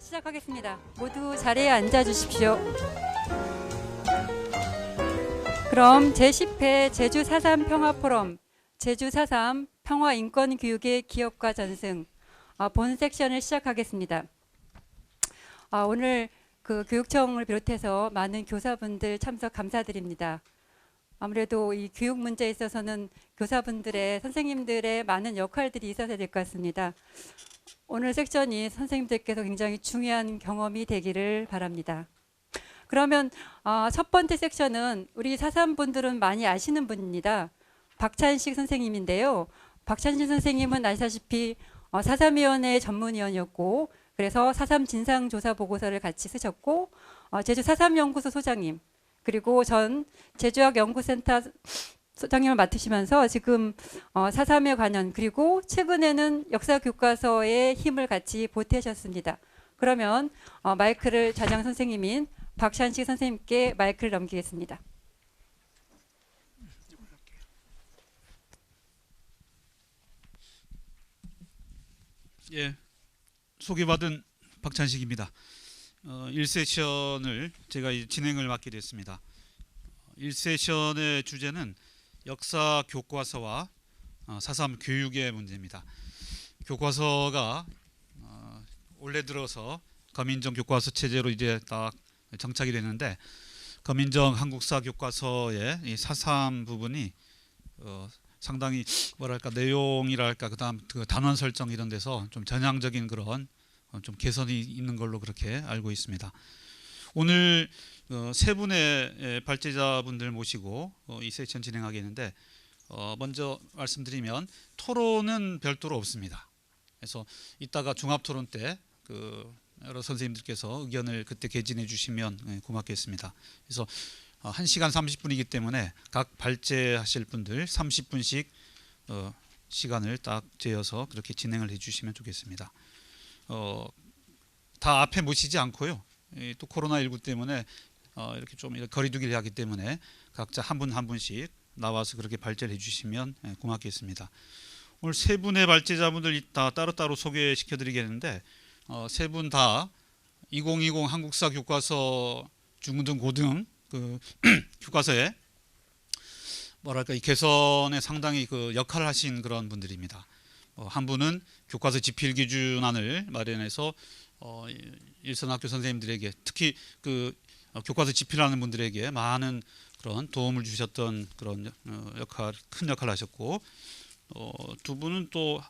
시작하겠습니다. 모두 자리에 앉아 주십시오. 그럼 제10회 제주 4.3 평화포럼 제주 4.3 평화인권교육의 기업과 전승 본 섹션을 시작하겠습니다. 오늘 그 교육청을 비롯해서 많은 교사분들 참석 감사드립니다. 아무래도 이 교육 문제에 있어서는 교사분들의 선생님들의 많은 역할들이 있어야 될 것 같습니다. 오늘 섹션이 선생님들께서 굉장히 중요한 경험이 되기를 바랍니다. 그러면 첫 번째 섹션은 우리 4.3 분들은 많이 아시는 분입니다. 박찬식 선생님인데요. 박찬식 선생님은 아시다시피 4.3위원회 전문위원이었고, 그래서 4.3 진상조사보고서를 같이 쓰셨고, 제주 4.3 연구소 소장님, 그리고 전 제주학연구센터 소장님을 맡으시면서 지금 4.3에 관한, 그리고 최근에는 역사교과서의 힘을 같이 보태셨습니다. 그러면 마이크를 자장 선생님인 박찬식 선생님께 마이크를 넘기겠습니다. 예, 소개받은 박찬식입니다. 1세션을 제가 진행을 맡게 됐습니다. 1세션의 주제는 역사 교과서와 4.3 교육의 문제입니다. 교과서가 올해 들어서 검인정 교과서 체제로 이제 딱 정착이 됐는데, 검인정 한국사 교과서의 이 4.3 부분이 상당히 뭐랄까 내용이랄까 그다음 그 단원 설정 이런 데서 좀 전향적인 그런 좀 개선이 있는 걸로 그렇게 알고 있습니다. 오늘 세 분의 발제자분들 모시고 이 세션 진행하겠는데, 먼저 말씀드리면 토론은 별도로 없습니다. 그래서 이따가 중합토론 때 여러 선생님들께서 의견을 그때 개진해 주시면 고맙겠습니다. 그래서 1시간 30분이기 때문에 각 발제하실 분들 30분씩 시간을 딱 재어서 그렇게 진행을 해주시면 좋겠습니다. 다 앞에 모시지 않고요. 또 코로나19 때문에 이렇게 좀 거리두기를 하기 때문에 각자 한 분 한 분씩 나와서 그렇게 발제를 해주시면 고맙겠습니다. 오늘 세 분의 발제자분들 다 따로따로 소개시켜드리겠는데, 세 분 다 2020 한국사 교과서 중등 고등 그 교과서에 뭐랄까 이 개선에 상당히 그 역할을 하신 그런 분들입니다. 한 분은 교과서 지필 기준안을 마련해서 일선 학교 선생님들에게, 특히 그 교과서 집필하는 분들에게 많은 그런 도움을 주셨던 그런 큰 역할을 하셨고, 두 분은 또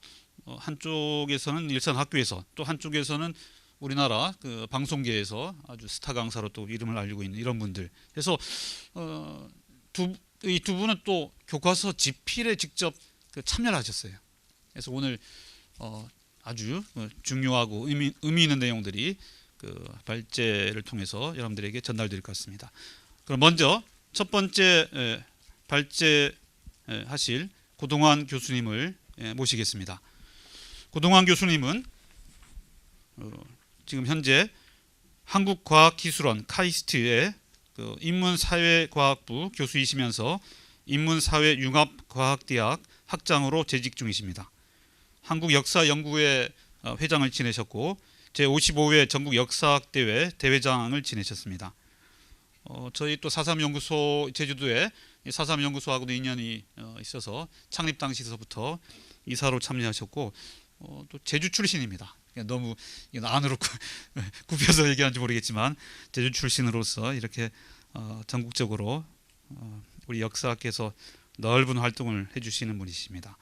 한쪽에서는 일선 학교에서, 또 한쪽에서는 우리나라 그 방송계에서 아주 스타 강사로 또 이름을 알리고 있는 이런 분들. 그래서 이 두 분은 또 교과서 집필에 직접 참여를 하셨어요. 그래서 오늘 아주 중요하고 의미 있는 내용들이 발제를 통해서 여러분들에게 전달될 것 같습니다. 그럼 먼저 첫 번째 발제하실 고동환 교수님을 모시겠습니다. 고동환 교수님은 지금 현재 한국과학기술원 카이스트의 인문사회과학부 교수이시면서 인문사회융합과학대학 학장으로 재직 중이십니다. 한국역사연구회 회장을 지내셨고 제55회 전국역사학대회 대회장을 지내셨습니다. 저희 또 4.3 연구소, 제주도에 4.3 연구소하고도 인연이 있어서 창립 당시서부터 이사로 참여하셨고, 또 제주 출신입니다. 너무 안으로 굽혀서 얘기하는지 모르겠지만 제주 출신으로서 이렇게 전국적으로 우리 역사학계에서 넓은 활동을 해주시는 분이십니다.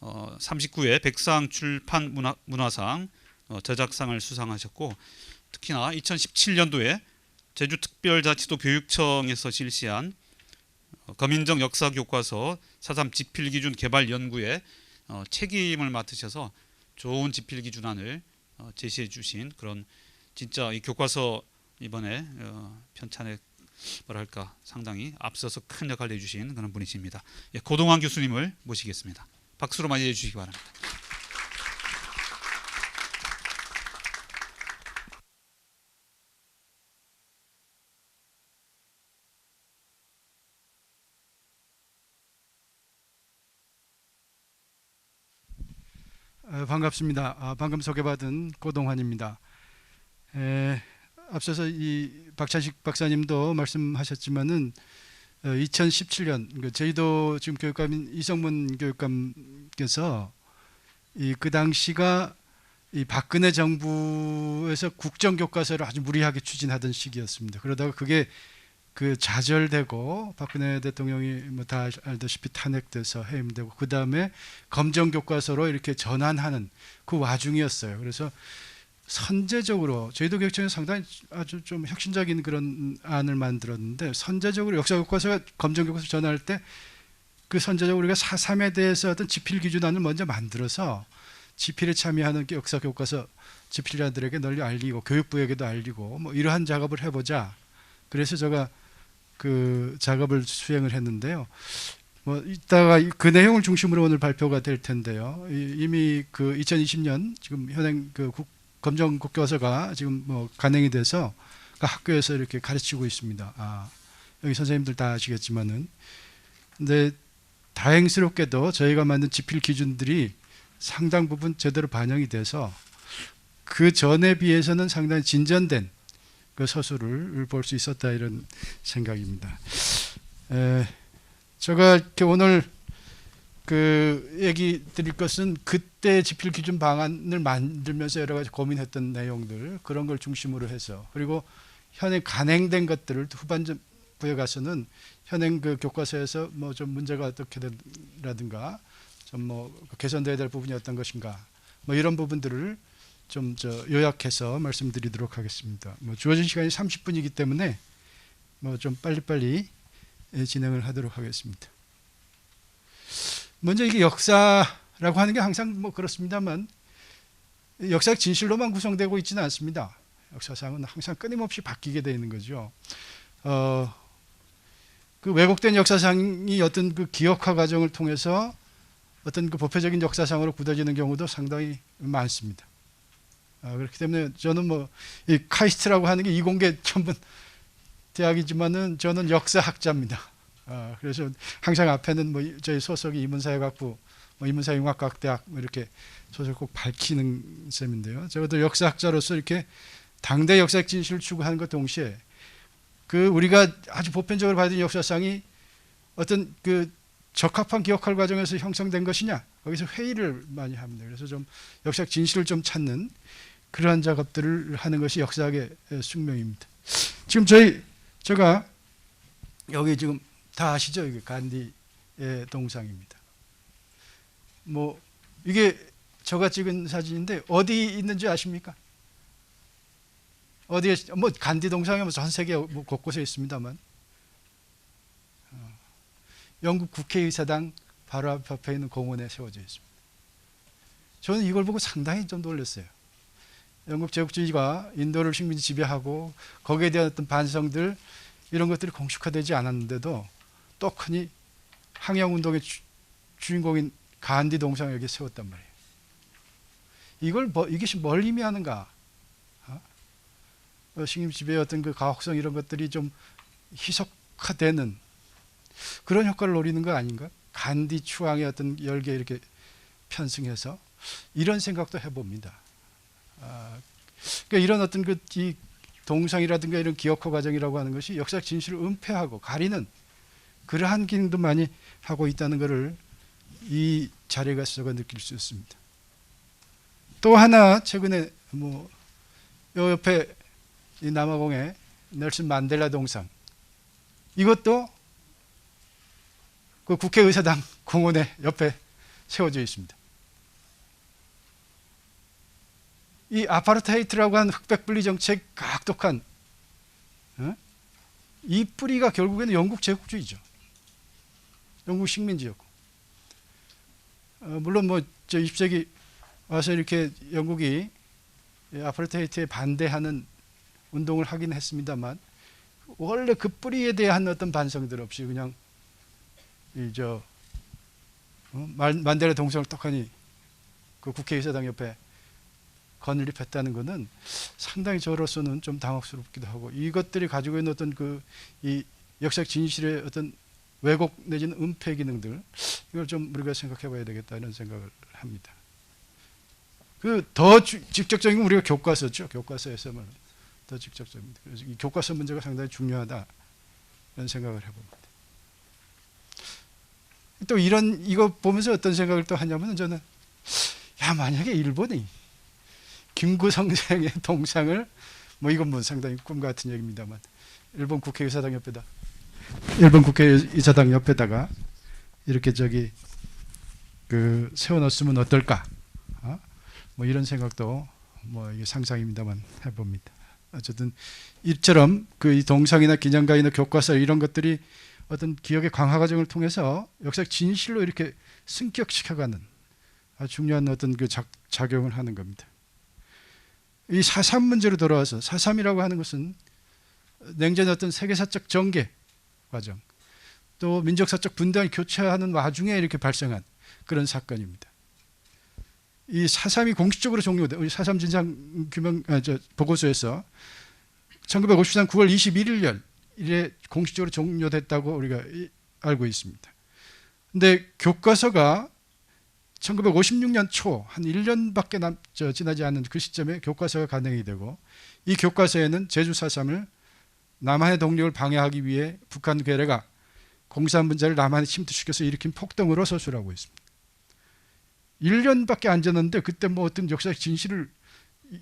39회 백상 출판 문화상 저작상을 수상하셨고, 특히나 2017년도에 제주특별자치도 교육청에서 실시한 검인정 역사교과서 4.3 지필기준 개발 연구에 책임을 맡으셔서 좋은 지필기준안을 제시해 주신 그런, 진짜 이 교과서 이번에 편찬에 뭐랄까 상당히 앞서서 큰 역할을 해주신 그런 분이십니다. 고동환 교수님을 모시겠습니다. 박수로 맞이해 주시기 바랍니다. 반갑습니다. 방금 소개받은 고동환입니다. 앞서서 이 박찬식 박사님도 말씀하셨지만은 2017년 제주도 지금 교육감인 이성문 교육감께서 그 당시가 이 박근혜 정부에서 국정교과서를 아주 무리하게 추진하던 시기였습니다. 그러다가 그게 그 좌절되고 박근혜 대통령이 뭐 다 알다시피 탄핵돼서 해임되고 그 다음에 검정교과서로 이렇게 전환하는 그 와중이었어요. 그래서 선제적으로 저희도 교육청에서 상당히 아주 좀 혁신적인 그런 안을 만들었는데 선제적으로 역사교과서가 검정교과서 전환할 때 그 선제적으로 우리가 4.3에 대해서 어떤 지필기준안을 먼저 만들어서 지필에 참여하는 역사교과서 지필자들에게 널리 알리고 교육부에게도 알리고 뭐 이러한 작업을 해보자. 그래서 제가 그 작업을 수행을 했는데요. 뭐 이따가 그 내용을 중심으로 오늘 발표가 될 텐데요. 이미 그 2020년 지금 현행 그 검정교과서가 지금 뭐 간행이 돼서 그 학교에서 이렇게 가르치고 있습니다. 여기 선생님들 다 아시겠지만은, 근데 다행스럽게도 저희가 만든 지필 기준들이 상당 부분 제대로 반영이 돼서 그 전에 비해서는 상당히 진전된 그 서술을 볼 수 있었다 이런 생각입니다. 제가 이렇게 오늘 그 얘기 드릴 것은 그때 지필 기준 방안을 만들면서 여러 가지 고민했던 내용들 그런 걸 중심으로 해서 그리고 현행 간행된 것들을 후반부에 가서는 현행 그 교과서에서 뭐 좀 문제가 어떻게 되라든가 좀 뭐 개선돼야 될 부분이 어떤 것인가 뭐 이런 부분들을 좀 요약해서 말씀드리도록 하겠습니다. 뭐 주어진 시간이 30분이기 때문에 뭐 좀 빨리빨리 진행을 하도록 하겠습니다. 먼저 이게 역사라고 하는 게 항상 뭐 그렇습니다만 역사적 진실로만 구성되고 있지는 않습니다. 역사상은 항상 끊임없이 바뀌게 되어 있는 거죠. 그 왜곡된 역사상이 어떤 그 기억화 과정을 통해서 어떤 그 보편적인 역사상으로 굳어지는 경우도 상당히 많습니다. 그렇기 때문에 저는 뭐 이 카이스트라고 하는 게 이공계 전문 대학이지만은 저는 역사학자입니다. 그래서 항상 앞에는 뭐 저희 소속이 이문사회학부, 뭐 이문사회융합과학대학 뭐 이렇게 소속 꼭 밝히는 셈인데요. 저도 역사학자로서 이렇게 당대 역사적 진실을 추구하는 것 동시에 그 우리가 아주 보편적으로 받은 역사상이 어떤 그 적합한 기억할 과정에서 형성된 것이냐 거기서 회의를 많이 합니다. 그래서 좀 역사적 진실을 좀 찾는 그러한 작업들을 하는 것이 역사학의 숙명입니다. 지금 제가 여기 지금 다 아시죠? 이게 간디의 동상입니다. 뭐 이게 제가 찍은 사진인데 어디 있는지 아십니까? 어디에 뭐 간디 동상이 뭐 전 세계 뭐 곳곳에 있습니다만 영국 국회의사당 바로 앞에 있는 공원에 세워져 있습니다. 저는 이걸 보고 상당히 좀 놀랐어요. 영국 제국주의가 인도를 식민지 지배하고 거기에 대한 어떤 반성들 이런 것들이 공식화되지 않았는데도 떡하니 항영운동의 주인공인 간디 동상을 여기 세웠단 말이에요. 이것이 뭘 의미하는가? 식민지 지배의 어떤 그 가혹성 이런 것들이 좀 희석화되는 그런 효과를 노리는 거 아닌가? 간디 추앙의 어떤 열기에 이렇게 편승해서 이런 생각도 해봅니다. 그러니까 이런 어떤 이 동상이라든가 이런 기억화 과정이라고 하는 것이 역사적 진실을 은폐하고 가리는 그러한 기능도 많이 하고 있다는 것을 이 자리에 가서 제가 느낄 수 있습니다. 또 하나 최근에 뭐 요 옆에 이 남아공의 넬슨 만델라 동상 이것도 그 국회의사당 공원에 옆에 세워져 있습니다. 이 아파르타이트라고 하는 흑백 분리 정책 악독한 이 뿌리가 결국에는 영국 제국주의죠. 영국 식민지였고 물론 뭐 저 20세기 와서 이렇게 영국이 아파르타이트에 반대하는 운동을 하긴 했습니다만 원래 그 뿌리에 대한 어떤 반성들 없이 그냥 만델라 동상을 떡하니 그 국회의사당 옆에 건립했다는 것은 상당히 저로서는 좀 당혹스럽기도 하고 이것들이 가지고 있는 어떤 이 역사적 진실의 어떤 왜곡 내지는 은폐 기능들 이걸 좀 우리가 생각해 봐야 되겠다 이런 생각을 합니다. 그 더 직접적인 건 우리가 교과서죠. 교과서에서만 더 직접적입니다. 그래서 이 교과서 문제가 상당히 중요하다 이런 생각을 해봅니다. 또 이거 보면서 어떤 생각을 또 하냐면 저는 야 만약에 일본이 김구성생의 동상을 뭐 이건 뭐 상당히 꿈 같은 얘기입니다만 일본 국회의사당 옆에다가 이렇게 그 세워놨으면 어떨까? 뭐 이런 생각도 뭐 이게 상상입니다만 해봅니다. 어쨌든 이처럼 그 이 동상이나 기념관이나 교과서 이런 것들이 어떤 기억의 강화 과정을 통해서 역사적 진실로 이렇게 승격시켜가는 아주 중요한 어떤 그 작용을 하는 겁니다. 이 4.3 문제로 돌아와서 4.3이라고 하는 것은 냉전의 어떤 세계사적 전개 과정 또 민족사적 분단을 교체하는 와중에 이렇게 발생한 그런 사건입니다. 이 4.3이 공식적으로 종료된 우리 4.3 진상규명 보고서에서 1953 9월 21일 일에 공식적으로 종료됐다고 우리가 알고 있습니다. 근데 교과서가 1956년 초 한 1년밖에 지나지 않은 그 시점에 교과서가 간행이 되고 이 교과서에는 제주 4.3을 남한의 독립을 방해하기 위해 북한 괴뢰가 공산 분자를 남한에 침투시켜서 일으킨 폭동으로 서술하고 있습니다. 1년밖에 안 지났는데 그때 뭐 어떤 역사적 진실을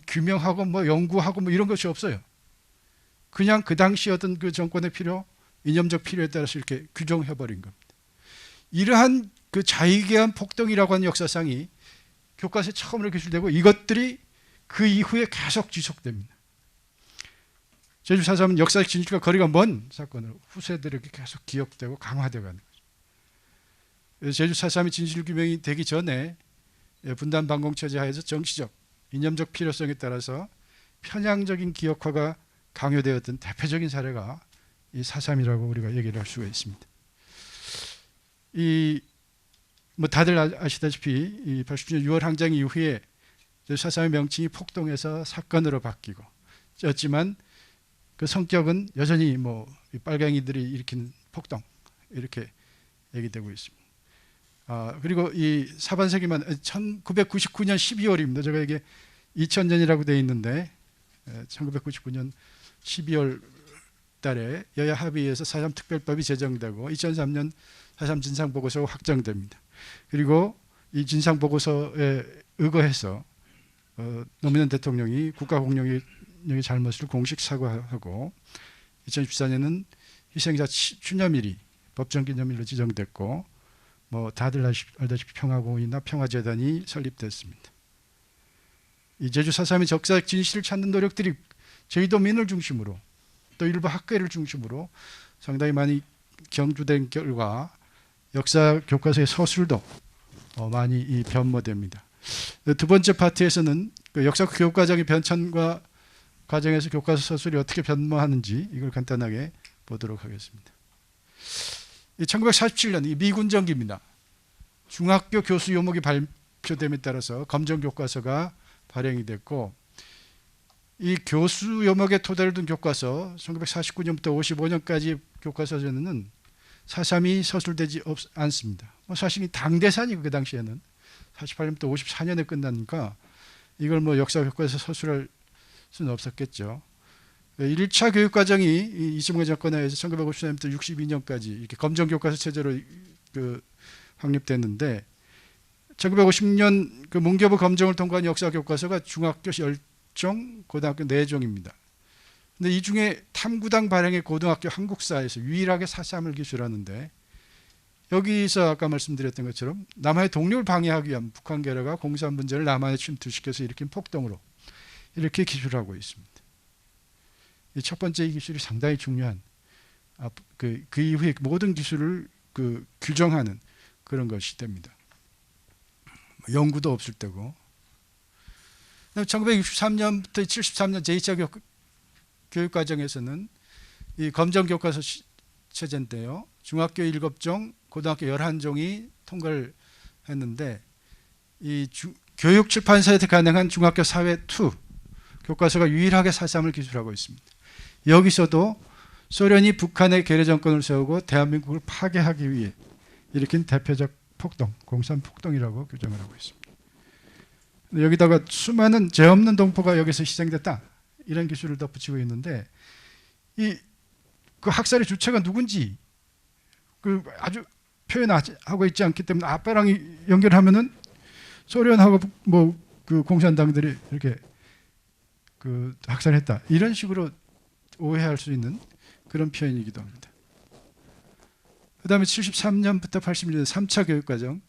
규명하고 뭐 연구하고 뭐 이런 것이 없어요. 그냥 그 당시 어떤 그 정권의 필요, 이념적 필요에 따라서 이렇게 규정해버린 겁니다. 이러한 그 자의계한 폭동이라고 하는 역사상이 교과서에 처음으로 기술되고 이것들이 그 이후에 계속 지속됩니다. 제주 4.3은 역사적 진실과 거리가 먼 사건으로 후세들에게 계속 기억되고 강화되어 가는 거죠. 제주 4.3이 진실 규명이 되기 전에 분단 반공 체제 하에서 정치적, 이념적 필요성에 따라서 편향적인 기억화가 강요되었던 대표적인 사례가 이 4.3이라고 우리가 얘기를 할 수가 있습니다. 뭐 다들 아시다시피 이 80년 6월 항쟁 이후에 4.3의 명칭이 폭동에서 사건으로 바뀌고 였지만 그 성격은 여전히 뭐 빨갱이들이 일으킨 폭동 이렇게 얘기되고 있습니다. 그리고 이 사반세기만 1999년 12월입니다. 제가 이게 2000년이라고 되어 있는데 1999년 12월 달에 여야 합의에서 4.3 특별법이 제정되고 2003년 4.3 진상보고서가 확정됩니다. 그리고 이 진상보고서에 의거해서 노무현 대통령이 국가공룡의 잘못을 공식 사과하고 2014년은 희생자 추념일이 법정기념일로 지정됐고 뭐 다들 알다시피 평화공원이나 평화재단이 설립됐습니다. 이 제주 4.3의 적사적 진실을 찾는 노력들이 제주도민을 중심으로 또 일부 학계를 중심으로 상당히 많이 경주된 결과 역사 교과서의 서술도 많이 변모됩니다. 두 번째 파트에서는 그 역사 교육과정의 변천과 과정에서 교과서 서술이 어떻게 변모하는지 이걸 간단하게 보도록 하겠습니다. 1947년 이 미군정기입니다. 중학교 교수 요목이 발표됨에 따라서 검정교과서가 발행이 됐고 이 교수 요목의 토대를 둔 교과서 1949년부터 55년까지 교과서에는 4.3이 서술되지 않습니다. 뭐 사실 이 당대산이고 그 당시에는 48년부터 54년에 끝나니까 이걸 뭐 역사 교과서 서술할 수는 없었겠죠. 1차 교육과정이 이승만 정권에 의해서 1954년부터 62년까지 이렇게 검정교과서 체제로 확립됐는데 1950년 그 문교부 검정을 통과한 역사 교과서가 중학교 10종, 고등학교 4종입니다. 근데 이 중에 탐구당 발행의 고등학교 한국사에서 유일하게 4.3을 기술하는데 여기서 아까 말씀드렸던 것처럼 남한의 독립을 방해하기 위한 북한 괴뢰가 공산 분자를 남한에 침투시켜서 일으킨 폭동으로 이렇게 기술하고 있습니다. 이 첫 번째 이 기술이 상당히 중요한 그 이후에 모든 기술을 규정하는 그런 것이 됩니다. 연구도 없을 때고 1963년부터 73년 제2차 교육과정에서는 이 검정교과서 체제인데요. 중학교 7종, 고등학교 11종이 통과를 했는데 이 교육출판사에 가능한 중학교 사회2 교과서가 유일하게 4.3을 기술하고 있습니다. 여기서도 소련이 북한의 괴뢰 정권을 세우고 대한민국을 파괴하기 위해 일으킨 대표적 폭동, 공산 폭동이라고 규정을 하고 있습니다. 여기다가 수많은 죄 없는 동포가 여기서 희생됐다 이런 기술을 덧붙이고 있는데 그 학살의 주체가 누군지 그 아주 표현하고 있지 않기 때문에 아빠랑 연결하면은 소련하고 뭐 그 공산당들이 이렇게 그 학살했다 이런 식으로 오해할 수 있는 그런 표현이기도 합니다. 그다음에 73년부터 81년 3차 교육과정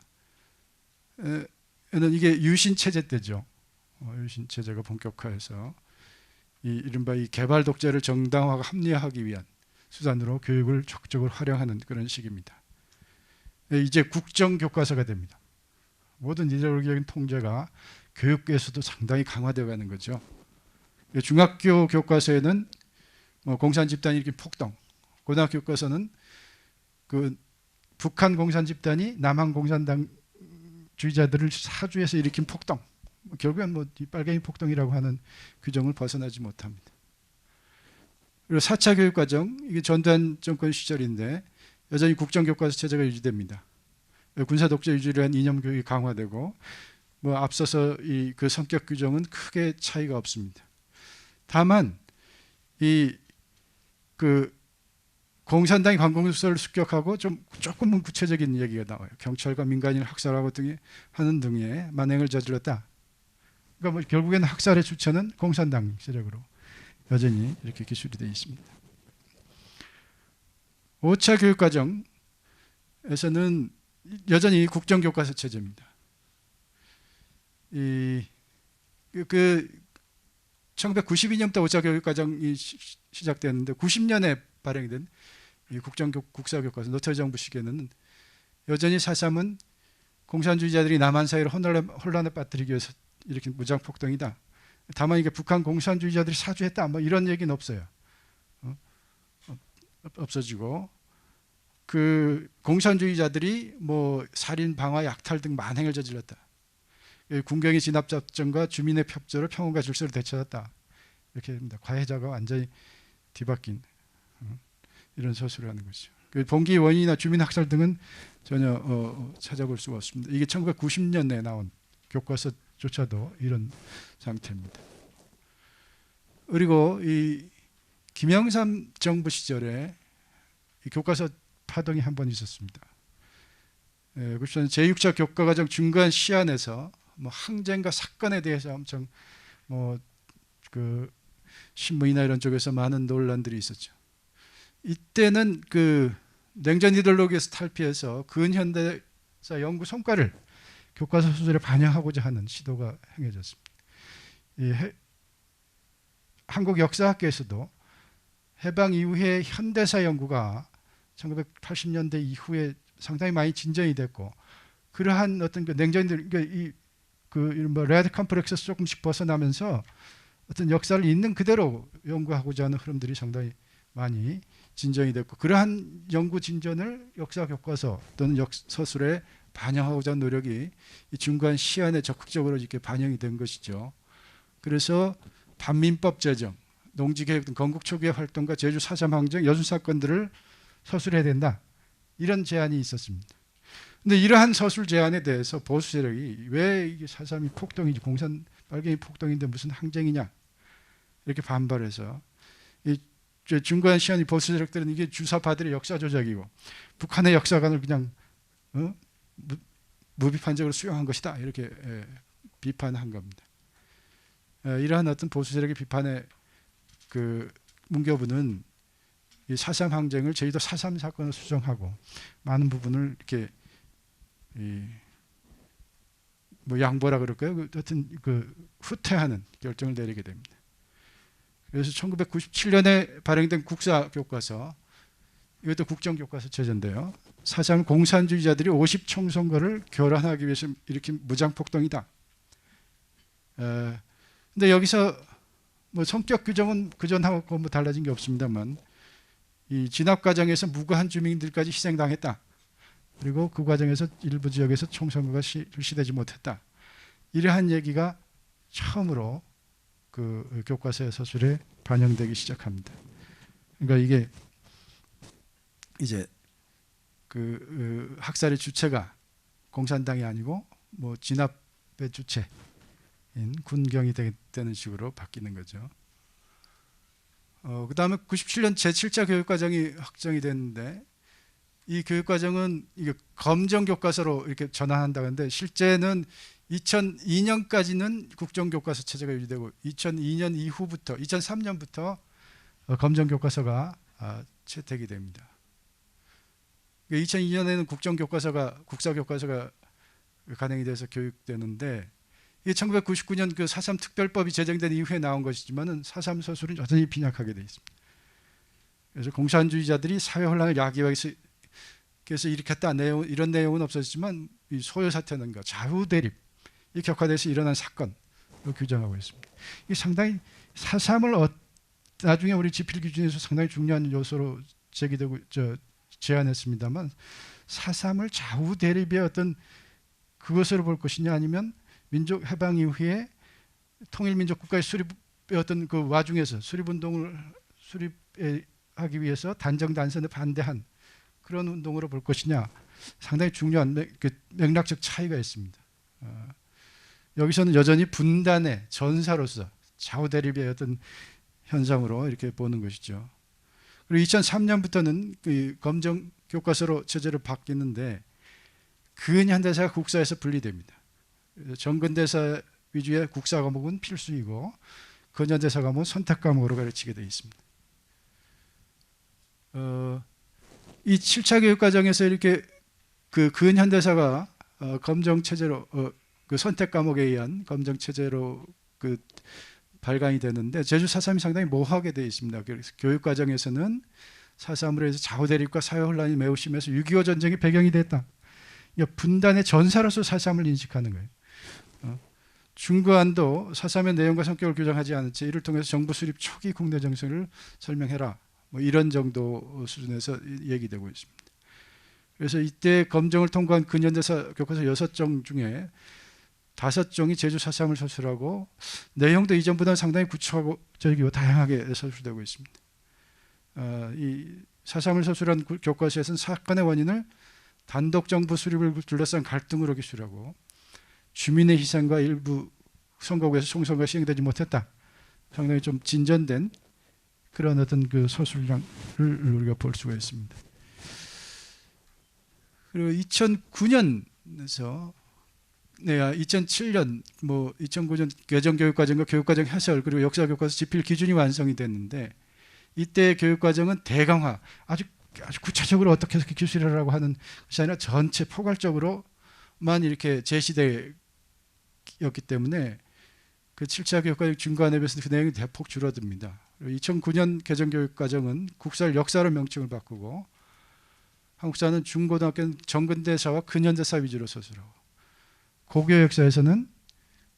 에는 이게 유신 체제 때죠. 유신 체제가 본격화해서 이른바 이 개발 독재를 정당화하고 합리화하기 위한 수단으로 교육을 적극적으로 활용하는 그런 시기입니다. 이제 국정 교과서가 됩니다. 모든 이데올로기적인 통제가 교육계에서도 상당히 강화되어 가는 거죠. 중학교 교과서에는 뭐 공산 집단이 일으킨 폭동, 고등학교 교과서는 그 북한 공산 집단이 남한 공산당 주의자들을 사주해서 일으킨 폭동, 결국엔 뭐 빨갱이 폭동이라고 하는 규정을 벗어나지 못합니다. 그리고 4차 교육과정, 이게 전두환 정권 시절인데 여전히 국정교과서 체제가 유지됩니다. 군사 독재 유지를 한 이념 교육이 강화되고 뭐 앞서서 그 성격 규정은 크게 차이가 없습니다. 다만 그 공산당이 관공서를 습격하고 조금은 구체적인 얘기가 나와요. 경찰과 민간인을 학살하고 하는 등의 만행을 저질렀다. 그러니까 뭐 결국에는 학살의 주체는 공산당 세력으로 여전히 이렇게 기술이 되어 있습니다. 5차 교육과정에서는 여전히 국정교과서 체제입니다. 그 1992년부터 5차 교육과정이 시작되었는데 90년에 발행된 이 국사교과서 노태우 정부 시기에는 여전히 4.3은 공산주의자들이 남한 사회를 혼란에 빠뜨리기 위해서 일으킨 무장폭동이다. 다만 이게 북한 공산주의자들이 사주했다 뭐 이런 얘기는 없어요. 없어지고 그 공산주의자들이 뭐 살인, 방화, 약탈 등 만행을 저질렀다. 군경의 진압작전과 주민의 협조로 평온과 질서를 되찾았다. 이렇게 됩니다. 과해자가 완전히 뒤바뀐 이런 서술을 하는 것이죠. 봉기 원인이나 주민 학살 등은 전혀 찾아볼 수가 없습니다. 이게 1990년에 나온 교과서조차도 이런 상태입니다. 그리고 이 김영삼 정부 시절에 이 교과서 파동이 한 번 있었습니다. 그래서 제6차 교과과정 중간 시안에서 뭐 항쟁과 사건에 대해서 엄청 뭐 그 신문이나 이런 쪽에서 많은 논란들이 있었죠. 이때는 그 냉전 이데올로기에서 탈피해서 근현대사 연구 성과를 교과서 소설에 반영하고자 하는 시도가 행해졌습니다. 한국 역사학계에서도 해방 이후에 현대사 연구가 1980년대 이후에 상당히 많이 진전이 됐고 그러한 어떤 그 냉전들 그 이른바 레드 컴플렉스에서 조금씩 벗어나면서 어떤 역사를 있는 그대로 연구하고자 하는 흐름들이 상당히 많이 진전이 됐고 그러한 연구 진전을 역사 교과서 또는 서술에 반영하고자 하는 노력이 이 중간 시안에 적극적으로 이렇게 반영이 된 것이죠. 그래서 반민법 제정, 농지개혁 등 건국 초기의 활동과 제주 4.3 항쟁, 여순 사건들을 서술해야 된다. 이런 제안이 있었습니다. 근데 이러한 서술 제안에 대해서 보수 세력이 왜 이게 4.3이 폭동이지 공산 빨갱이 폭동인데 무슨 항쟁이냐 이렇게 반발해서 이 중간 시안이 보수 세력들은 이게 주사파들의 역사 조작이고 북한의 역사관을 그냥 무비판적으로 수용한 것이다 이렇게 비판한 겁니다. 이러한 어떤 보수 세력의 비판의 그 문교부는 이 4.3 항쟁을 제주도 4.3 사건을 수정하고 많은 부분을 이렇게 뭐 양보라 그럴까요? 어떤 그 후퇴하는 결정을 내리게 됩니다. 그래서 1997년에 발행된 국사교과서, 이것도 국정교과서 체제인데요. 4.3 공산주의자들이 50총선거를 교란하기 위해서 일으킨 무장폭동이다. 근데 여기서 뭐 성격 규정은 그전하고 뭐 달라진 게 없습니다만 이 진압 과정에서 무고한 주민들까지 희생당했다. 그리고 그 과정에서 일부 지역에서 총선거가 실시되지 못했다. 이러한 얘기가 처음으로 그 교과서의 서술에 반영되기 시작합니다. 그러니까 이게 이제 그 학살의 주체가 공산당이 아니고 뭐 진압의 주체 군경이 되는 식으로 바뀌는 거죠. 그 다음에 97년 제7차 교육과정이 확정이 됐는데 이 교육과정은 이게 검정교과서로 이렇게 전환한다고 하는데 실제는 2002년까지는 국정교과서 체제가 유지되고 2002년 이후부터 2003년부터 검정교과서가 채택이 됩니다. 2002년에는 국사교과서가 간행이 돼서 교육되는데 이게 1999년 그 4.3 특별법이 제정된 이후에 나온 것이지만은 4.3 서술은 여전히 빈약하게 되어 있습니다. 그래서 공산주의자들이 사회 혼란을 야기하기 위해서 일으켰다 이런 내용은 없었지만 이 소요 사태는가 좌우 대립 이 격화돼서 일어난 사건을 규정하고 있습니다. 이 상당히 4.3을 나중에 우리 지필 기준에서 상당히 중요한 요소로 제기되고 제안했습니다만 4.3을 좌우 대립의 어떤 그것으로 볼 것이냐 아니면 민족 해방 이후에 통일민족 국가의 수립의 어떤 그 와중에서 수립운동을 수립하기 위해서 단정단선에 반대한 그런 운동으로 볼 것이냐 상당히 중요한 맥락적 차이가 있습니다. 여기서는 여전히 분단의 전사로서 좌우 대립의 어떤 현상으로 이렇게 보는 것이죠. 그리고 2003년부터는 그 검정 교과서로 체제로 바뀌는데 근현대사가 국사에서 분리됩니다. 정근대사 위주의 국사 과목은 필수이고 근현대사 과목은 선택 과목으로 가르치게 되어 있습니다. 이 7차 교육과정에서 이렇게 그 근현대사가 검정 체제로 그 선택 과목에 의한 검정 체제로 그 발간이 되는데 제주 4.3이 상당히 모호하게 되어 있습니다. 그래서 교육과정에서는 4.3으로 해서 좌우 대립과 사회 혼란이 매우 심해서 6.25 전쟁이 배경이 됐다. 분단의 전사로서 4.3을 인식하는 거예요. 중구안도 4.3의 내용과 성격을 규정하지 않은 채 이를 통해서 정부 수립 초기 국내 정세를 설명해라. 뭐 이런 정도 수준에서 얘기되고 있습니다. 그래서 이때 검정을 통과한 근현대사 교과서 6종 중에 5종이 제주 4.3을 서술하고 내용도 이전보다는 상당히 구체적이고 다양하게 서술되고 있습니다. 이 4.3을 서술한 교과서에서는 사건의 원인을 단독 정부 수립을 둘러싼 갈등으로 기술하고 주민의 희생과 일부 선거구에서 총선거가 시행되지 못했다. 상당히 좀 진전된 그런 어떤 그 서술량을 우리가 볼 수가 있습니다. 그리고 2009년에서 2007년 2009년 개정교육과정과 교육과정 해설 그리고 역사교과서 지필 기준이 완성이 됐는데 이때 교육과정은 대강화 아주 구체적으로 어떻게 해서 기술이라고 하는 것이 아니라 전체 포괄적으로만 이렇게 제시되었기 때문에 그 7차 교육과정 중간에 비해서 그 내용이 대폭 줄어듭니다. 2009년 개정교육과정은 국사를 역사로 명칭을 바꾸고 한국사는 중고등학교는 정근대사와 근현대사 위주로 서술하고 고교 역사에서는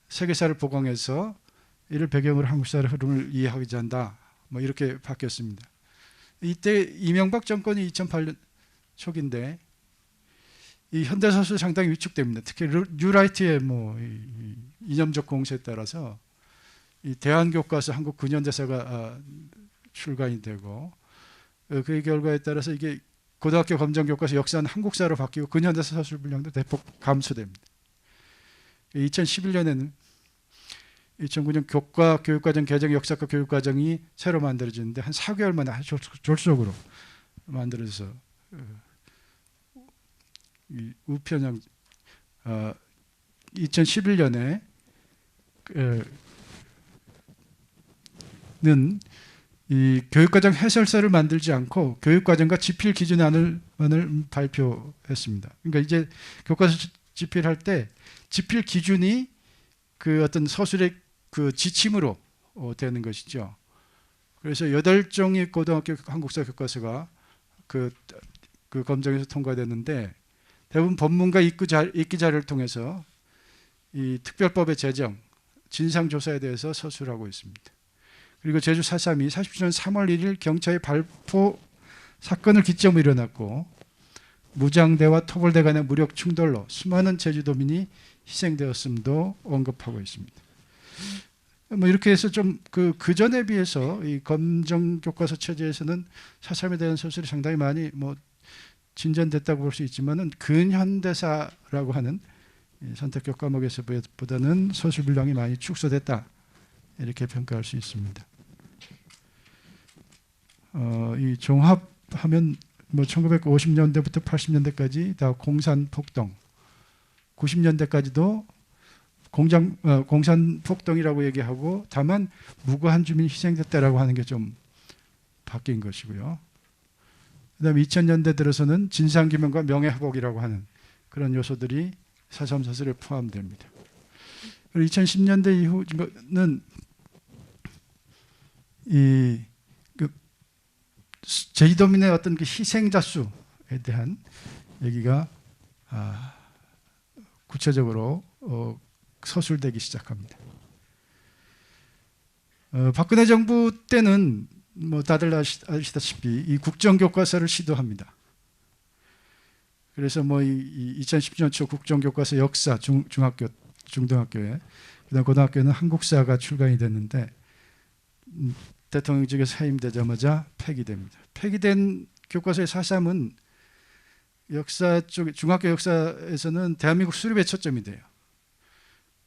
세계사를 보강해서 이를 배경으로 한국사의 흐름을 이해하고자 한다. 이렇게 바뀌었습니다. 이때 이명박 정권이 2008년 초기인데 이 현대사술 상당히 위축됩니다. 특히 뉴라이트의 이념적 공세에 따라서 이 대한교과서 한국 근현대사가 출간이 되고 그 결과에 따라서 이게 고등학교 검정교과서 역사는 한국사로 바뀌고 근현대사 서술 분량도 대폭 감소됩니다. 2011년에는 2009년 교육과정 개정 역사과 교육과정이 새로 만들어지는데 한 4개월 만에 아주 졸속으로 만들어져서 우편형 2011년에 는 이 교육과정 해설서를 만들지 않고 교육과정과 지필 기준안을 발표했습니다. 그러니까 이제 교과서 지필할 때 지필 기준이 그 어떤 서술의 그 지침으로 되는 것이죠. 그래서 8종의 고등학교 한국사 교과서가 그 검정에서 통과됐는데 대부분 법문과 읽기 자료를 통해서 이 특별법의 제정, 진상조사에 대해서 서술하고 있습니다. 그리고 제주 4.3이 47년 3월 1일 경찰의 발포 사건을 기점으로 일어났고 무장대와 토벌대 간의 무력 충돌로 수많은 제주도민이 희생되었음도 언급하고 있습니다. 이렇게 해서 좀 그 전에 비해서 이 검정 교과서 체제에서는 4.3에 대한 서술이 상당히 많이 진전됐다고 볼 수 있지만은 근현대사라고 하는 선택적 과목에서보다는 서술 분량이 많이 축소됐다 이렇게 평가할 수 있습니다. 이 종합하면 뭐 1950년대부터 80년대까지 다 공산 폭동, 90년대까지도 공산 폭동이라고 얘기하고 다만 무고한 주민이 희생됐다라고 하는 게 좀 바뀐 것이고요. 그다음에 2000년대 들어서는 진상규명과 명예회복이라고 하는 그런 요소들이 4.3 사슬에 포함됩니다. 그리고 2010년대 이후는 제주도민의 어떤 그 희생자 수에 대한 얘기가 구체적으로 서술되기 시작합니다. 박근혜 정부 때는 뭐 다들 아시다시피 이 국정교과서를 시도합니다. 그래서 뭐 2010년 초 국정교과서 역사 중학교, 중등학교에 그다음 고등학교에는 한국사가 출간이 됐는데 대통령직에서 해임되자마자 폐기됩니다. 폐기된 교과서의 4.3은 역사 쪽 중학교 역사에서는 대한민국 수립의 초점이 돼요.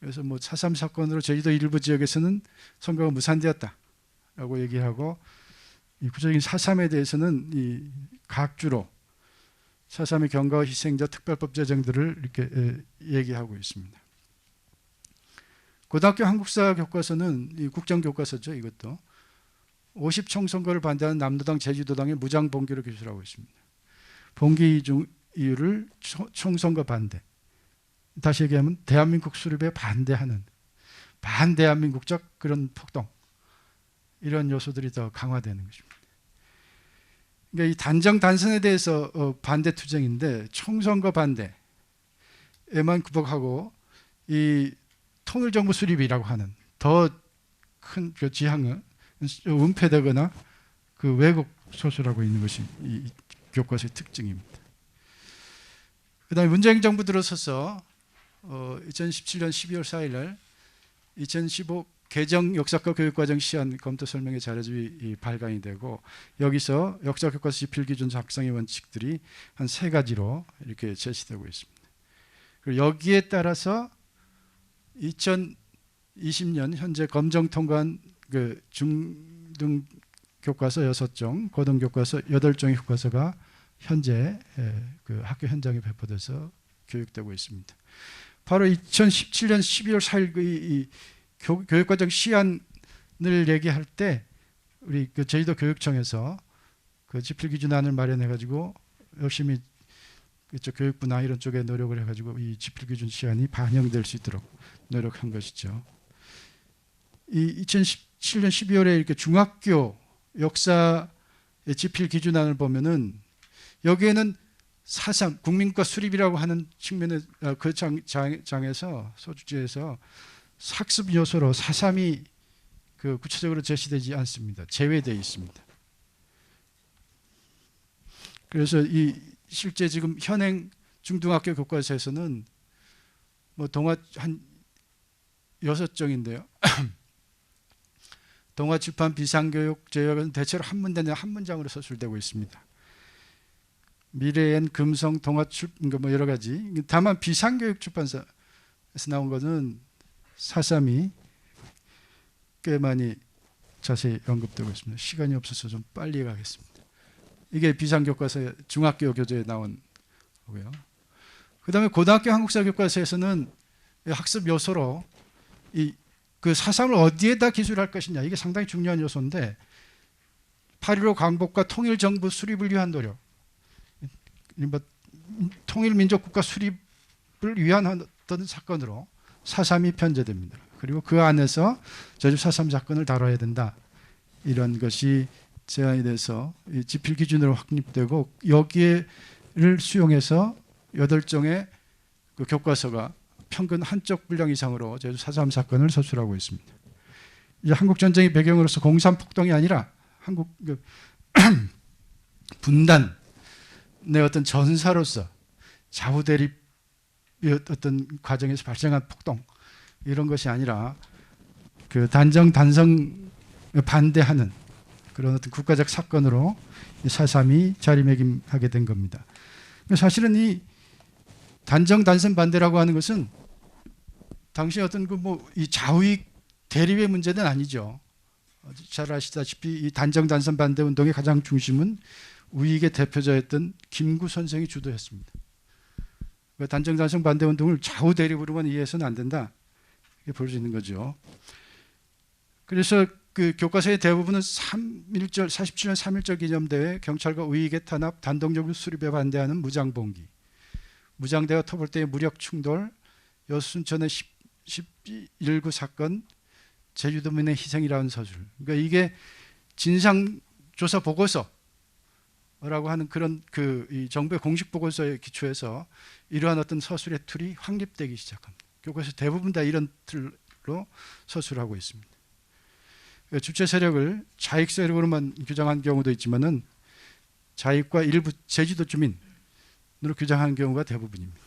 그래서 뭐 4.3 사건으로 제주도 일부 지역에서는 선거가 무산되었다라고 얘기하고 이 구체적인 4.3에 대해서는 이 각주로 4.3의 경과와 희생자 특별법 제정들을 이렇게 얘기하고 있습니다. 고등학교 한국사 교과서는 이 국정교과서죠. 이것도 50 총선거를 반대하는 남도당 제주도당의 무장 봉기를 기술하고 있습니다. 봉기 이유를 총선거 반대. 다시 얘기하면 대한민국 수립에 반대하는 반대한민국적 그런 폭동 이런 요소들이 더 강화되는 것입니다. 그러니까 이 단정 단선에 대해서 반대 투쟁인데 총선거 반대에만 구복하고 이 통일정부 수립이라고 하는 더 큰 그 지향은 은폐되거나 그 왜곡 소설하고 있는 것이 이 교과서의 특징입니다. 그다음에 문재인 정부 들어서서 2017년 12월 4일 날 2015 개정 역사과 교육과정 시안 검토 설명의 자료집이 발간이 되고 여기서 역사교과서 지필기준 작성의 원칙들이 한 3가지로 이렇게 제시되고 있습니다. 그리고 여기에 따라서 2020년 현재 검정 통과한 그 중등 교과서 6종, 고등 교과서 8종의 교과서가 현재 그 학교 현장에 배포돼서 교육되고 있습니다. 바로 2017년 12월 4일 이 교육과정 시안을 얘기할 때 우리 그 제주도 교육청에서 그 지필기준안을 마련해가지고 열심히 그쪽 교육부나 이런 쪽에 노력을 해가지고 이 지필기준 시안이 반영될 수 있도록 노력한 것이죠. 이 2017년 12월에 이렇게 중학교 역사의 지필기준안을 보면은 여기에는 4.3 국민과 수립이라고 하는 측면에 그 장에서 소주지에서 학습 요소로 4.3이 그 구체적으로 제시되지 않습니다. 제외되어 있습니다. 그래서 이 실제 지금 현행 중등학교 교과서에서는 뭐 동화 한 6종인데요. 동화 출판 비상교육 제역은 대체로 한 문제 내지 한 문장으로 서술되고 있습니다. 미래엔 금성 동화 출판 뭐 여러 가지. 다만 비상교육 출판사에서 나온 것은 4.3이 꽤 많이 자세히 언급되고 있습니다. 시간이 없어서 좀 빨리 가겠습니다. 이게 비상교과서 중학교 교재에 나온 거고요. 그 다음에 고등학교 한국사 교과서에서는 학습 요소로 그 4.3을 어디에다 기술할 것이냐 이게 상당히 중요한 요소인데 8.15 광복과 통일정부 수립을 위한 노력, 통일민족국가 수립을 위한 어떤 사건으로 4.3이 편제됩니다. 그리고 그 안에서 제주 4.3 사건을 다뤄야 된다. 이런 것이 제안이 돼서 지필 기준으로 확립되고 여기를 수용해서 8종의 그 교과서가 평균 한쪽 분량 이상으로 제주 4.3 사건을 서술하고 있습니다. 이제 한국 전쟁의 배경으로서 공산 폭동이 아니라 한국 분단의 어떤 전사로서 좌우 대립의 어떤 과정에서 발생한 폭동 이런 것이 아니라 그 단정 단성 반대하는 그런 어떤 국가적 사건으로 4.3이 자리매김하게 된 겁니다. 사실은 이 단정 단선 반대라고 하는 것은 당시 어떤 그 뭐 이 좌우익 대립의 문제는 아니죠. 잘 아시다시피 이 단정단선 반대 운동의 가장 중심은 우익의 대표자였던 김구 선생이 주도했습니다. 단정단선 반대 운동을 좌우 대립으로만 이해해서는 안 된다. 이렇게 볼 수 있는 거죠. 그래서 그 교과서의 대부분은 47년 3.1절 기념대회, 경찰과 우익의 탄압, 단독적으로 수립에 반대하는 무장봉기, 무장대와 토벌대의 무력 충돌, 여순천의 19 사건, 제주도민의 희생이라는 서술. 그러니까 이게 진상조사 보고서라고 하는 그런 이 정부의 공식 보고서에 기초해서 이러한 어떤 서술의 틀이 확립되기 시작합니다. 교과서 대부분 다 이런 틀로 서술하고 있습니다. 주체 세력을 좌익 세력으로만 규정한 경우도 있지만은 좌익과 일부 제주도 주민으로 규정한 경우가 대부분입니다.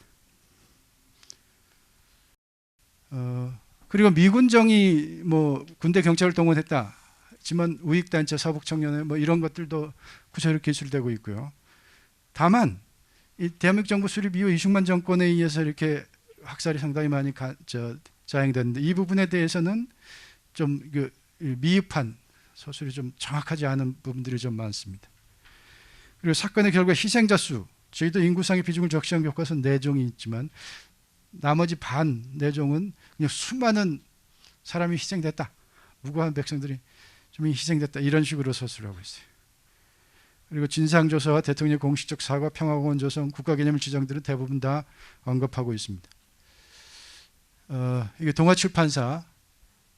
그리고 미군정이 뭐 군대 경찰을 동원했다 하지만 우익단체 서북청년회 뭐 이런 것들도 구체적으로 기술되고 있고요. 다만 이 대한민국 정부 수립 이후 이승만 정권에 의해서 이렇게 학살이 상당히 많이 자행됐는데 이 부분에 대해서는 좀 미흡한 서술이 좀 정확하지 않은 부분들이 좀 많습니다. 그리고 사건의 결과 희생자 수, 저희도 인구상의 비중을 적시한 교과서 4종이 있지만 나머지 반 4종은 그냥 수많은 사람이 희생됐다. 무고한 백성들이 좀 희생됐다. 이런 식으로 서술하고 있어요. 그리고 진상조사와 대통령의 공식적 사과, 평화공원 조성, 국가기념일 지정들은 대부분 다 언급하고 있습니다. 이게 동아출판사,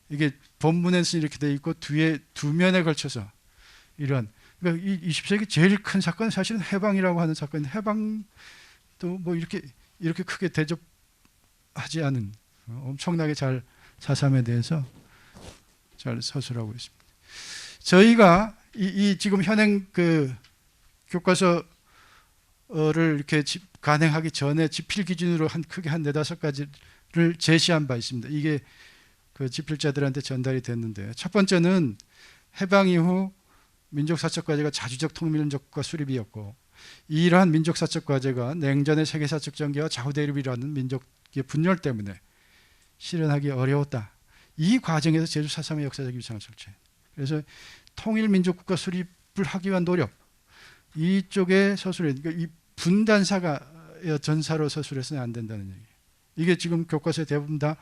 이게 본문에서 이렇게 돼 있고 뒤에 2면에 걸쳐서 이런, 그러니까 이 20세기 제일 큰 사건은 사실은 해방이라고 하는 사건인데 해방도 뭐 이렇게 크게 대접하지 않은 엄청나게 잘 4.3에 대해서 잘 서술하고 있습니다. 저희가 이 지금 현행 그 교과서를 이렇게 간행하기 전에 지필 기준으로 크게 한 4-5가지를 제시한 바 있습니다. 이게 그 지필자들한테 전달이 됐는데, 첫 번째는 해방 이후 민족사적 과제가 자주적 통민족과 수립이었고, 이러한 민족사적 과제가 냉전의 세계사적 전개와 좌우대립이라는 민족의 분열 때문에 실현하기 어려웠다. 이 과정에서 제주 4.3의 역사적 위상을 설치해. 그래서 통일민족국가 수립을 하기 위한 노력, 이쪽에 서술해. 그러니까 이 분단사가 전사로 서술해서는 안 된다는 얘기예요. 이게 지금 교과서에 대부분 다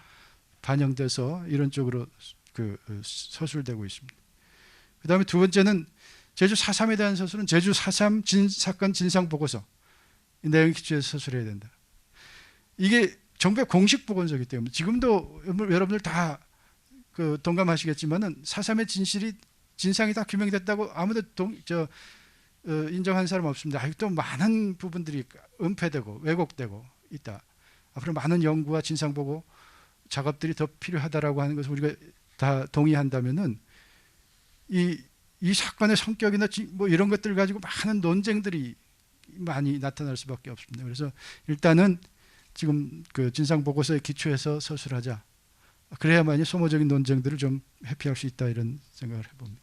반영돼서 이런 쪽으로 서술되고 있습니다. 그 다음에 두 번째는 제주 4.3에 대한 서술은 제주 4.3 사건 진상보고서 이 내용 기초에서 서술해야 된다. 이게 정부의 공식 보고서이기 때문에 지금도 여러분들 다 동감하시겠지만은 4.3의 진상이 다 규명됐다고 아무도 인정한 사람 없습니다. 아직도 많은 부분들이 은폐되고 왜곡되고 있다. 앞으로 많은 연구와 진상보고 작업들이 더 필요하다라고 하는 것을 우리가 다 동의한다면은 이 사건의 성격이나 뭐 이런 것들 가지고 많은 논쟁들이 많이 나타날 수밖에 없습니다. 그래서 일단은 지금 그 진상보고서에 기초해서 서술하자. 그래야만이 소모적인 논쟁들을 좀 회피할 수 있다, 이런 생각을 해봅니다.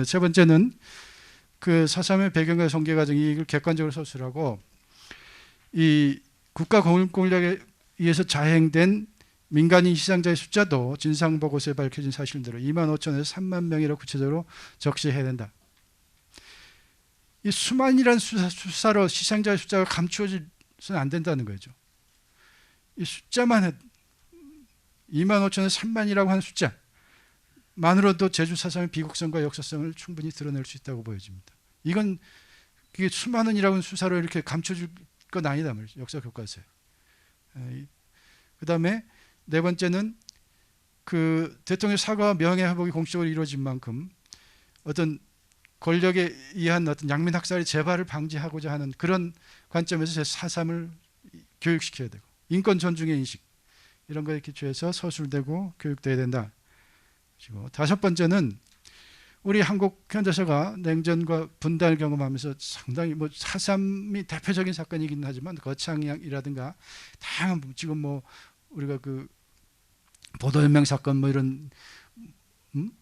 세 번째는 그 4.3의 배경과 전개 과정이 이걸 객관적으로 서술하고, 이 국가 공일권력에 의해서 자행된 민간인 희생자의 숫자도 진상보고서에 밝혀진 사실대로 25,000에서 3만 명이라고 구체적으로 적시해야 된다. 이 수만이라는 수사로 희생자의 숫자가 감추어져서는 안 된다는 거죠. 이 숫자만 25,000에서 3만이라고 하는 숫자만으로도 제주 4.3의 비극성과 역사성을 충분히 드러낼 수 있다고 보여집니다. 그게 수만원이라는 수사로 이렇게 감춰줄 건 아니다 말이죠. 역사 교과서에. 그 다음에 네 번째는 그 대통령 사과와 명예회복이 공식적으로 이루어진 만큼 어떤 권력에 의한 어떤 양민학살의 재발을 방지하고자 하는 그런 관점에서 제4.3을 교육시켜야 되고, 인권 존중의 인식 이런 거에 기초해서 서술되고 교육돼야 된다. 그리고 다섯 번째는 우리 한국 현대사가 냉전과 분단을 경험하면서 상당히 뭐 4.3이 대표적인 사건이긴 하지만 거창이라든가 다양한 지금 뭐 우리가 그 보도연맹 사건 뭐 이런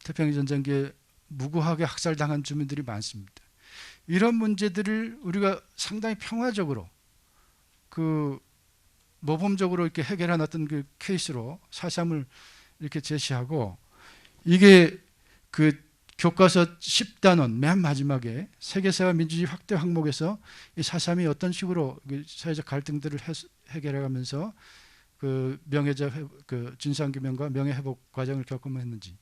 태평양 전쟁기에 무고하게 학살당한 주민들이 많습니다. 이런 문제들을 우리가 상당히 평화적으로 그 모범적으로 이렇게 해결한 어떤 그 케이스로 사삼을 이렇게 제시하고, 이게 그 교과서 10단원 맨 마지막에 세계사와 민주주의 확대 항목에서 이 사삼이 어떤 식으로 사회적 갈등들을 해결해가면서 그 그 진상규명과 명예회복 과정을 겪으면했는지,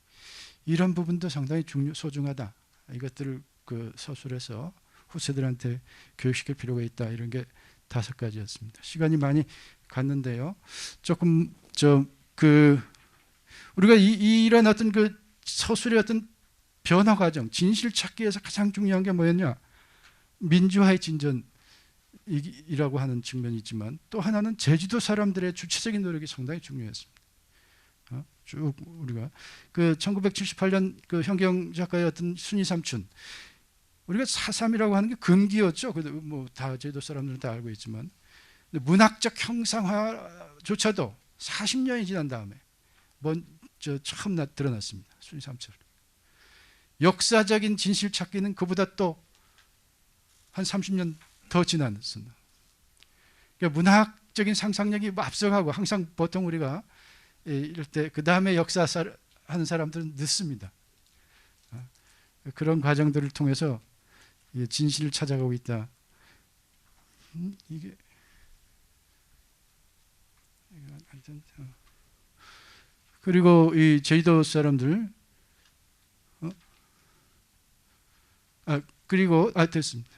이런 부분도 상당히 소중하다. 이것들을 그 서술해서 후세들한테 교육시킬 필요가 있다. 이런 게 5가지였습니다. 시간이 많이 갔는데요. 조금 우리가 이런 어떤 그 서술의 어떤 변화 과정, 진실 찾기에서 가장 중요한 게 뭐였냐? 민주화의 진전이라고 하는 측면이 있지만, 또 하나는 제주도 사람들의 주체적인 노력이 상당히 중요했습니다. 쭉 우리가 그 1978년 그 현경 작가의 어떤 순이 삼촌, 우리가 4.3이라고 하는 게 금기였죠. 뭐 다 제주도 사람들은 다 알고 있지만, 문학적 형상화조차도 40년이 지난 다음에 처음 드러났습니다. 순이 삼촌. 역사적인 진실 찾기는 그보다 또 한 30년 더 지났습니다. 그러니까 문학적인 상상력이 앞서가고, 항상 보통 우리가 이럴 때 그 다음에 역사 하는 사람들은 늦습니다. 그런 과정들을 통해서 진실을 찾아가고 있다. 이게 그리고 이 제주도 사람들 그리고 됐습니다.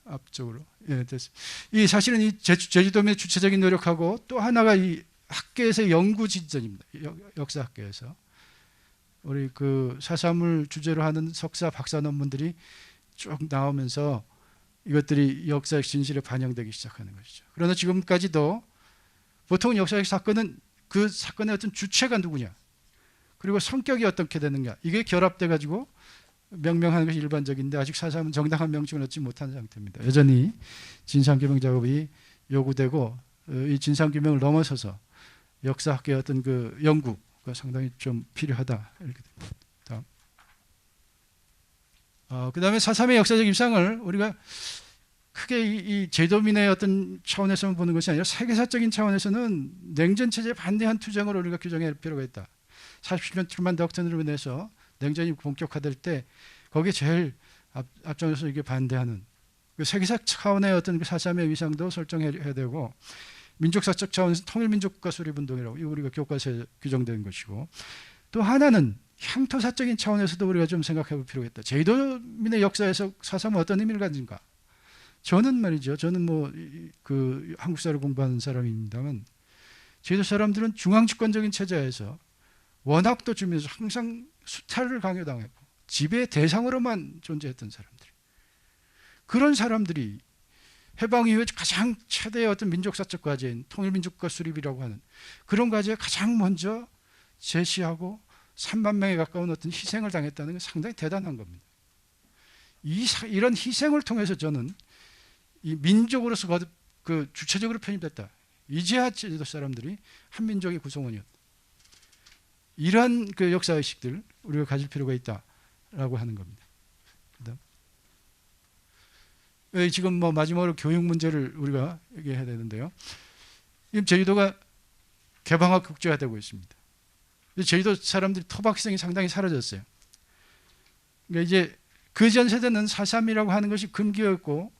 앞쪽으로 됐습니다. 이 사실은 이 제주도민의 주체적인 노력하고, 또 하나가 이 학계에서의 연구 진전입니다. 역사학계에서 우리 그 4.3을 주제로 하는 석사 박사 논문들이 쭉 나오면서 이것들이 역사적 진실에 반영되기 시작하는 것이죠. 그러나 지금까지도 보통 역사적 사건은 그 사건의 어떤 주체가 누구냐, 그리고 성격이 어떻게 되느냐, 이게 결합돼 가지고 명명하는 것이 일반적인데, 아직 4.3은 정당한 명칭을 얻지 못한 상태입니다. 여전히 진상규명 작업이 요구되고, 이 진상규명을 넘어서서 역사학계의 어떤 그 연구가 상당히 좀 필요하다. 이렇게 됩니다. 다음. 그 다음에 4.3의 역사적 입상을 우리가 크게 이 제도민의 어떤 차원에서만 보는 것이 아니라 세계사적인 차원에서는 냉전체제에 반대한 투쟁으로 우리가 규정할 필요가 있다. 47년 트루만 덕트린으로 인해서 냉전이 본격화될 때 거기에 제일 앞장서서 이게 반대하는 그 세계사 차원의 어떤 그 4.3의 위상도 설정해야 되고, 민족사적 차원에서 통일민족국가 수립운동이라고 우리가 교과서에 규정된 것이고, 또 하나는 향토사적인 차원에서도 우리가 좀 생각해 볼 필요가 있다. 제주도민의 역사에서 4.3은 어떤 의미를 가진가? 저는 말이죠. 저는 뭐 그 한국사를 공부하는 사람입니다만, 제주도 사람들은 중앙집권적인 체제에서 원학도 주면서 항상 수탈을 강요당했고 지배 대상으로만 존재했던 사람들. 그런 사람들이 해방 이후에 가장 최대의 어떤 민족사적 과제인 통일민족국가 수립이라고 하는 그런 과제에 가장 먼저 제시하고 3만 명에 가까운 어떤 희생을 당했다는 건 상당히 대단한 겁니다. 이런 희생을 통해서 저는 이 민족으로서 그 주체적으로 편입됐다. 이제야 제주도 사람들이 한 민족의 구성원이었다. 이런 그 역사의식들 우리가 가질 필요가 있다라고 하는 겁니다. 그다음. 지금 뭐 마지막으로 교육 문제를 우리가 얘기해야 되는데요. 지금 제주도가 개방화 국제화되고 있습니다. 제주도 사람들이 토박성이 상당히 사라졌어요. 그러니까 이제 그전 세대는 4.3이라고 하는 것이 금기였고,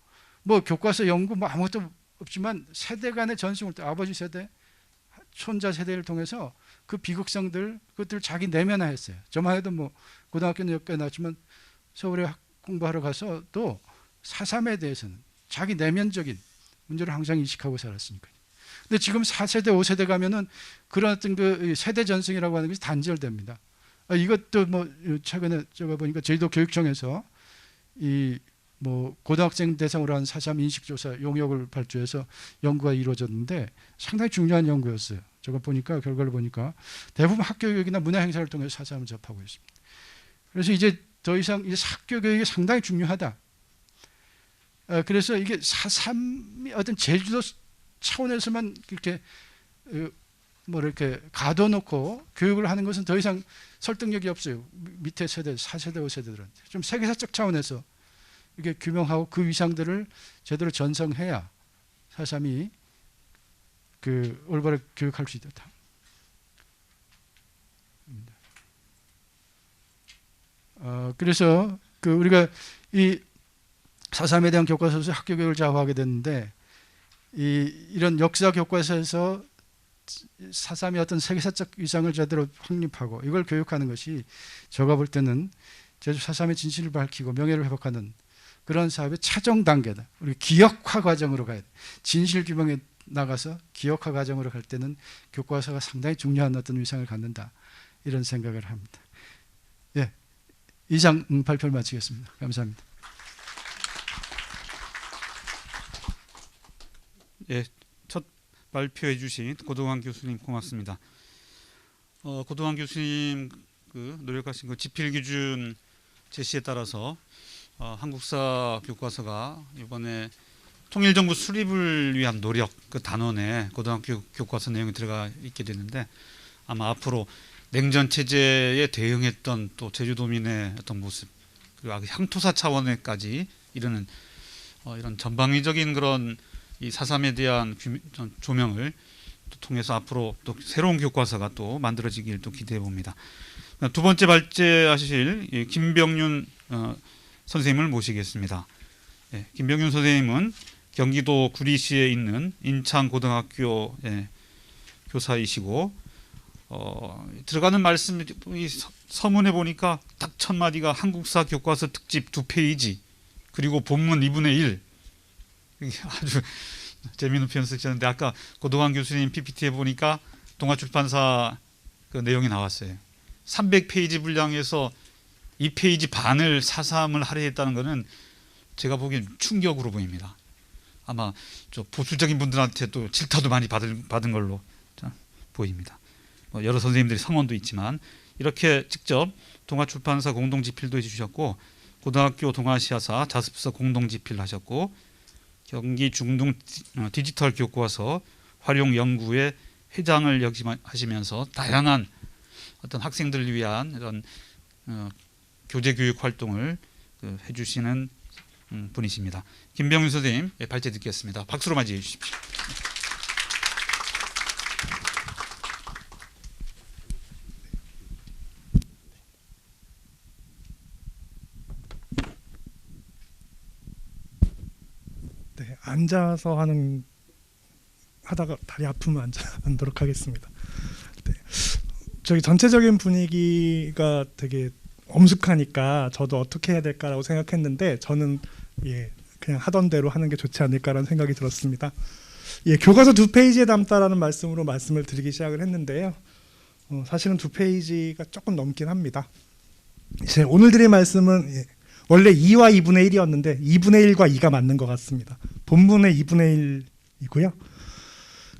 뭐 교과서 연구 뭐 아무것도 없지만 세대 간의 전승을, 아버지 세대, 손자 세대를 통해서 그 비극성들, 그것들을 자기 내면화했어요. 저만 해도 뭐 고등학교는 여기까지 나왔지만 서울에 공부하러 가서도 4.3에 대해서는 자기 내면적인 문제를 항상 인식하고 살았으니까요. 근데 지금 4세대, 5세대 가면은 그런 어떤 그 세대 전승이라고 하는 것이 단절됩니다. 이것도 뭐 최근에 제가 보니까 제주도 교육청에서 이 뭐 고등학생 대상으로 한 4.3 인식조사 용역을 발주해서 연구가 이루어졌는데 상당히 중요한 연구였어요. 제가 보니까 결과를 보니까 대부분 학교 교육이나 문화 행사를 통해서 4.3을 접하고 있습니다. 그래서 이제 더 이상 이제 학교 교육이 상당히 중요하다. 그래서 이게 4.3이 어떤 제주도 차원에서만 이렇게 뭐 이렇게 가둬놓고 교육을 하는 것은 더 이상 설득력이 없어요. 밑에 세대, 4세대, 5세대들은 좀 세계사적 차원에서 이게 규명하고 그 위상들을 제대로 전성해야 4.3이 그 올바르게 교육할 수 있다. 그래서 그 우리가 이 4.3에 대한 교과서에서 학교 교육을 좌우하게 됐는데 이런 역사 교과서에서 4.3의 어떤 세계사적 위상을 제대로 확립하고 이걸 교육하는 것이 제가 볼 때는 제주 4.3의 진실을 밝히고 명예를 회복하는 그런 사업의 최종 단계다. 우리 기억화 과정으로 가야 돼. 진실 규명에 나가서 기억화 과정으로 갈 때는 교과서가 상당히 중요한 어떤 위상을 갖는다. 이런 생각을 합니다. 예, 이상 발표를 마치겠습니다. 감사합니다. 예, 첫 발표해 주신 고동환 교수님 고맙습니다. 고동환 교수님 그 노력하신 그 지필 기준 제시에 따라서 한국사 교과서가 이번에 통일정부 수립을 위한 노력 그 단원에 고등학교 교과서 내용이 들어가 있게 됐는데 아마 앞으로 냉전 체제에 대응했던 또 제주도민의 어떤 모습 그리고 향토사 차원에까지 이르는 이런 전방위적인 그런 이 4.3에 대한 조명을 또 통해서 앞으로 또 새로운 교과서가 또 만들어지길 또 기대해 봅니다. 두 번째 발제하실 김병윤 선생님을 모시겠습니다. 예, 김병윤 선생님은 경기도 구리시에 있는 인창고등학교 교사이시고 들어가는 말씀 이 서문에 보니까 딱 첫 마디가 한국사 교과서 특집 2페이지 그리고 본문 2분의 1 아주 재미있는 표현 쓰셨는데 아까 고동환 교수님 PPT에 보니까 동아출판사 그 내용이 나왔어요. 300페이지 분량에서 2페이지 반을 4.3을 할애했다는 것은 제가 보기엔 충격으로 보입니다. 아마 저 보수적인 분들한테 또 질타도 많이 받은 걸로 보입니다. 여러 선생님들이 성원도 있지만 이렇게 직접 동아출판사 공동집필도 해주셨고 고등학교 동아시아사 자습서 공동집필 하셨고 경기 중등 디지털 교과서 활용 연구회 회장을 역임하시면서 다양한 어떤 학생들을 위한 이런 교재 교육 활동을 해주시는 분이십니다. 김병윤 선생님 발제 듣겠습니다. 박수로 맞이해 주십시오. 네, 앉아서 하다가 다리 아프면 앉도록 하겠습니다. 네, 저기 전체적인 분위기가 되게 엄숙하니까 저도 어떻게 해야 될까라고 생각했는데 저는 그냥 하던 대로 하는 게 좋지 않을까라는 생각이 들었습니다. 교과서 2페이지에 담다라는 말씀을 드리기 시작을 했는데요. 사실은 2페이지가 조금 넘긴 합니다. 이제 오늘 드릴 말씀은 원래 2와 2분의 1이었는데 2분의 1과 2가 맞는 것 같습니다. 본문의 2분의 1이고요.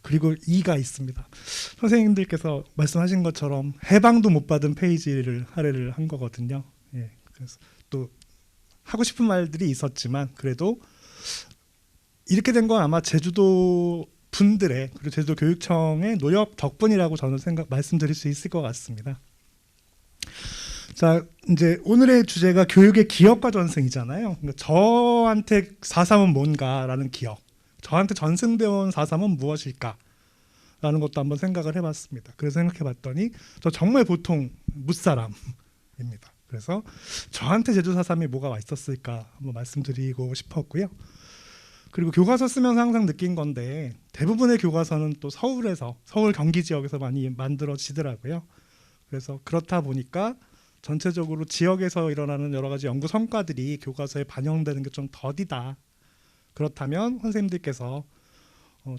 그리고 2가 있습니다. 선생님들께서 말씀하신 것처럼 해방도 못 받은 페이지를 할애를 한 거거든요. 그래서 또 하고 싶은 말들이 있었지만 그래도 이렇게 된 건 아마 제주도 분들의 그리고 제주도 교육청의 노력 덕분이라고 저는 말씀드릴 수 있을 것 같습니다. 자, 이제 오늘의 주제가 교육의 기억과 전승이잖아요. 그러니까 저한테 4.3은 뭔가라는 기억, 저한테 전승되어 온 4.3은 무엇일까? 라는 것도 한번 생각을 해봤습니다. 그래서 생각해봤더니 저 정말 보통 무사람입니다. 그래서 저한테 제주 4.3이 뭐가 있었을까 한번 말씀드리고 싶었고요. 그리고 교과서 쓰면서 항상 느낀 건데 대부분의 교과서는 또 서울 경기 지역에서 많이 만들어지더라고요. 그래서 그렇다 보니까 전체적으로 지역에서 일어나는 여러 가지 연구 성과들이 교과서에 반영되는 게 좀 더디다. 그렇다면 선생님들께서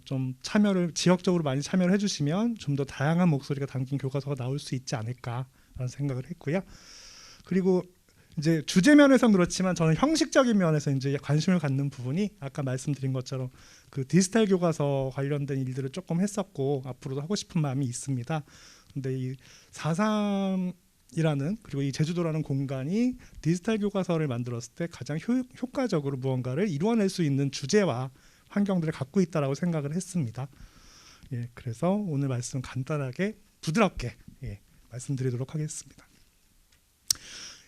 좀 지역적으로 많이 참여를 해주시면 좀 더 다양한 목소리가 담긴 교과서가 나올 수 있지 않을까라는 생각을 했고요. 그리고 이제 주제 면에서는 그렇지만 저는 형식적인 면에서 이제 관심을 갖는 부분이 아까 말씀드린 것처럼 그 디지털 교과서 관련된 일들을 조금 했었고 앞으로도 하고 싶은 마음이 있습니다. 근데 이 4.3이라는 그리고 이 제주도라는 공간이 디지털 교과서를 만들었을 때 가장 효과적으로 무언가를 이루어낼 수 있는 주제와 환경들을 갖고 있다라고 생각을 했습니다. 예, 그래서 오늘 말씀 간단하게 부드럽게 말씀드리도록 하겠습니다.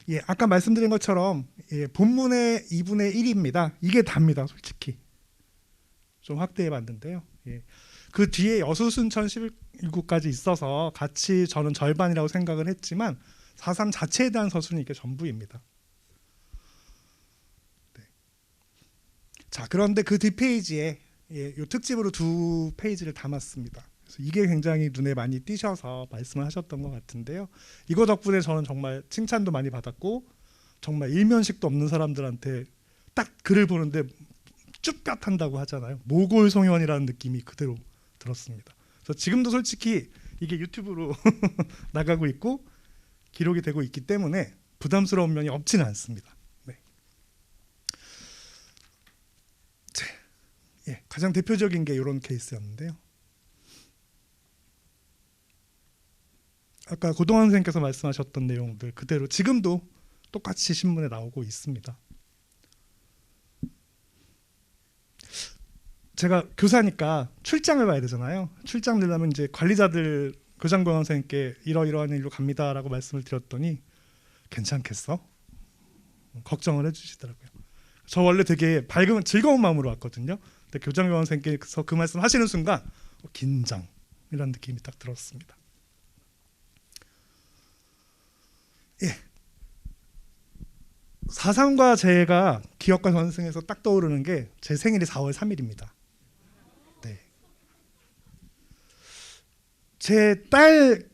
예, 아까 말씀드린 것처럼 본문의 2분의 1입니다. 이게 답니다, 솔직히. 좀 확대해 봤는데요. 그 뒤에 여수순천 11구까지 있어서 같이 저는 절반이라고 생각을 했지만 4.3 자체에 대한 서술은 이게 전부입니다. 네. 자, 그런데 그 뒷페이지에 이 특집으로 2페이지를 담았습니다. 그래서 이게 굉장히 눈에 많이 띄셔서 말씀을 하셨던 것 같은데요. 이거 덕분에 저는 정말 칭찬도 많이 받았고 정말 일면식도 없는 사람들한테 딱 글을 보는데 쭈뼛한다고 하잖아요. 모골송현이라는 느낌이 그대로 들었습니다. 그래서 지금도 솔직히 이게 유튜브로 나가고 있고 기록이 되고 있기 때문에 부담스러운 면이 없지는 않습니다. 네. 가장 대표적인 게 이런 케이스였는데요. 아까 고동환 선생님께서 말씀하셨던 내용들 그대로 지금도 똑같이 신문에 나오고 있습니다. 제가 교사니까 출장을 가야 되잖아요. 출장 되려면 이제 관리자들 교장보원 선생님께 이러이러한 일로 갑니다라고 말씀을 드렸더니 괜찮겠어? 걱정을 해주시더라고요. 저 원래 되게 밝은 즐거운 마음으로 왔거든요. 근데 교장보원 선생님께서 그 말씀 하시는 순간 긴장이라는 느낌이 딱 들었습니다. 예. 4.3과 제가 기억과 전승에서 딱 떠오르는 게 제 생일이 4월 3일입니다. 네. 제 딸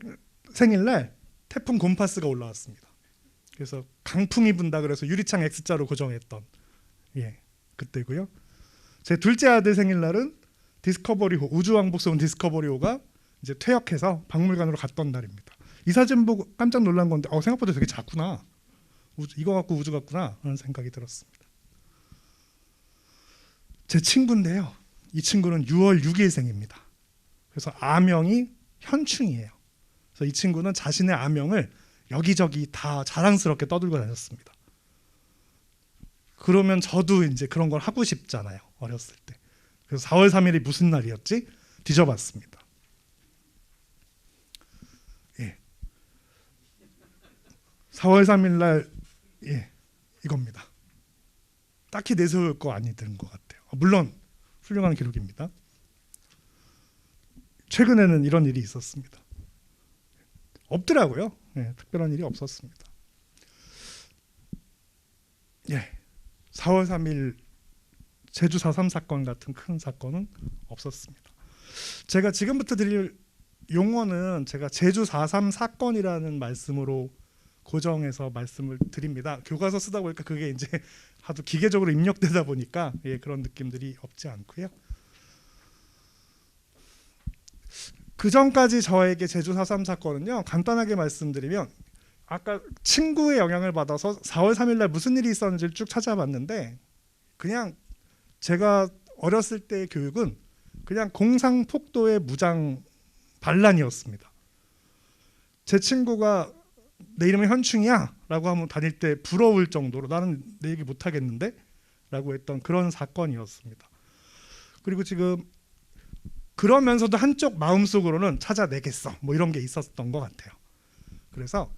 생일날 태풍 곰파스가 올라왔습니다. 그래서 강풍이 분다 그래서 유리창 X자로 고정했던 그때고요. 제 둘째 아들 생일날은 디스커버리호 우주왕복선 디스커버리호가 이제 퇴역해서 박물관으로 갔던 날입니다. 이 사진 보고 깜짝 놀란 건데 생각보다 되게 작구나. 이거 갖고 우주 같구나 라는 생각이 들었습니다. 제 친구인데요. 이 친구는 6월 6일생입니다. 그래서 아명이 현충이에요. 그래서 이 친구는 자신의 아명을 여기저기 다 자랑스럽게 떠들고 다녔습니다. 그러면 저도 이제 그런 걸 하고 싶잖아요. 어렸을 때. 그래서 4월 3일이 무슨 날이었지? 뒤져봤습니다. 4월 3일 날 이겁니다. 딱히 내세울 거 아니던 것 같아요. 물론 훌륭한 기록입니다. 최근에는 이런 일이 있었습니다. 없더라고요. 특별한 일이 없었습니다. 4월 3일 제주 4.3 사건 같은 큰 사건은 없었습니다. 제가 지금부터 드릴 용어는 제가 제주 4.3 사건이라는 말씀으로 고정해서 말씀을 드립니다. 교과서 쓰다 보니까 그게 이제 하도 기계적으로 입력되다 보니까 그런 느낌들이 없지 않고요. 그 전까지 저에게 제주 4.3 사건은요. 간단하게 말씀드리면 아까 친구의 영향을 받아서 4월 3일 날 무슨 일이 있었는지를 쭉 찾아봤는데 그냥 제가 어렸을 때의 교육은 그냥 공상폭도의 무장 반란이었습니다. 제 친구가 내 이름은 현충이야 라고 하면 다닐 때 부러울 정도로 나는 내 얘기 못하겠는데 라고 했던 그런 사건이었습니다. 그리고 지금 그러면서도 한쪽 마음속으로는 찾아내겠어 뭐 이런 게 있었던 것 같아요. 그래서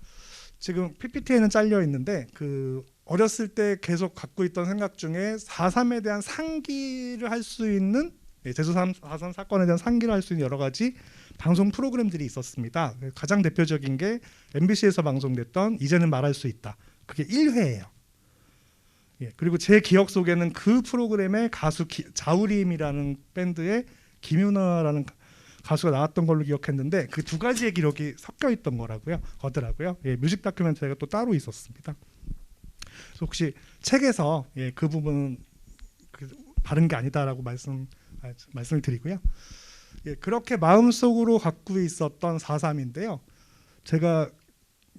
지금 PPT에는 잘려 있는데 그 어렸을 때 계속 갖고 있던 생각 중에 4.3에 대한 상기를 할 수 있는 제주 4.3 사건에 대한 상기를 할 수 있는 여러 가지 방송 프로그램들이 있었습니다. 가장 대표적인 게 MBC에서 방송됐던 이제는 말할 수 있다. 그게 1회예요. 그리고 제 기억 속에는 그 프로그램의 가수 자우림이라는 밴드의 김윤아라는 가수가 나왔던 걸로 기억했는데 그 두 가지의 기록이 섞여 있던 거더라고요. 뮤직 다큐멘터리가 또 따로 있었습니다. 그래서 혹시 책에서 그 부분은 바른 게 아니다라고 말씀을 드리고요. 그렇게 마음속으로 갖고 있었던 4.3인데요. 제가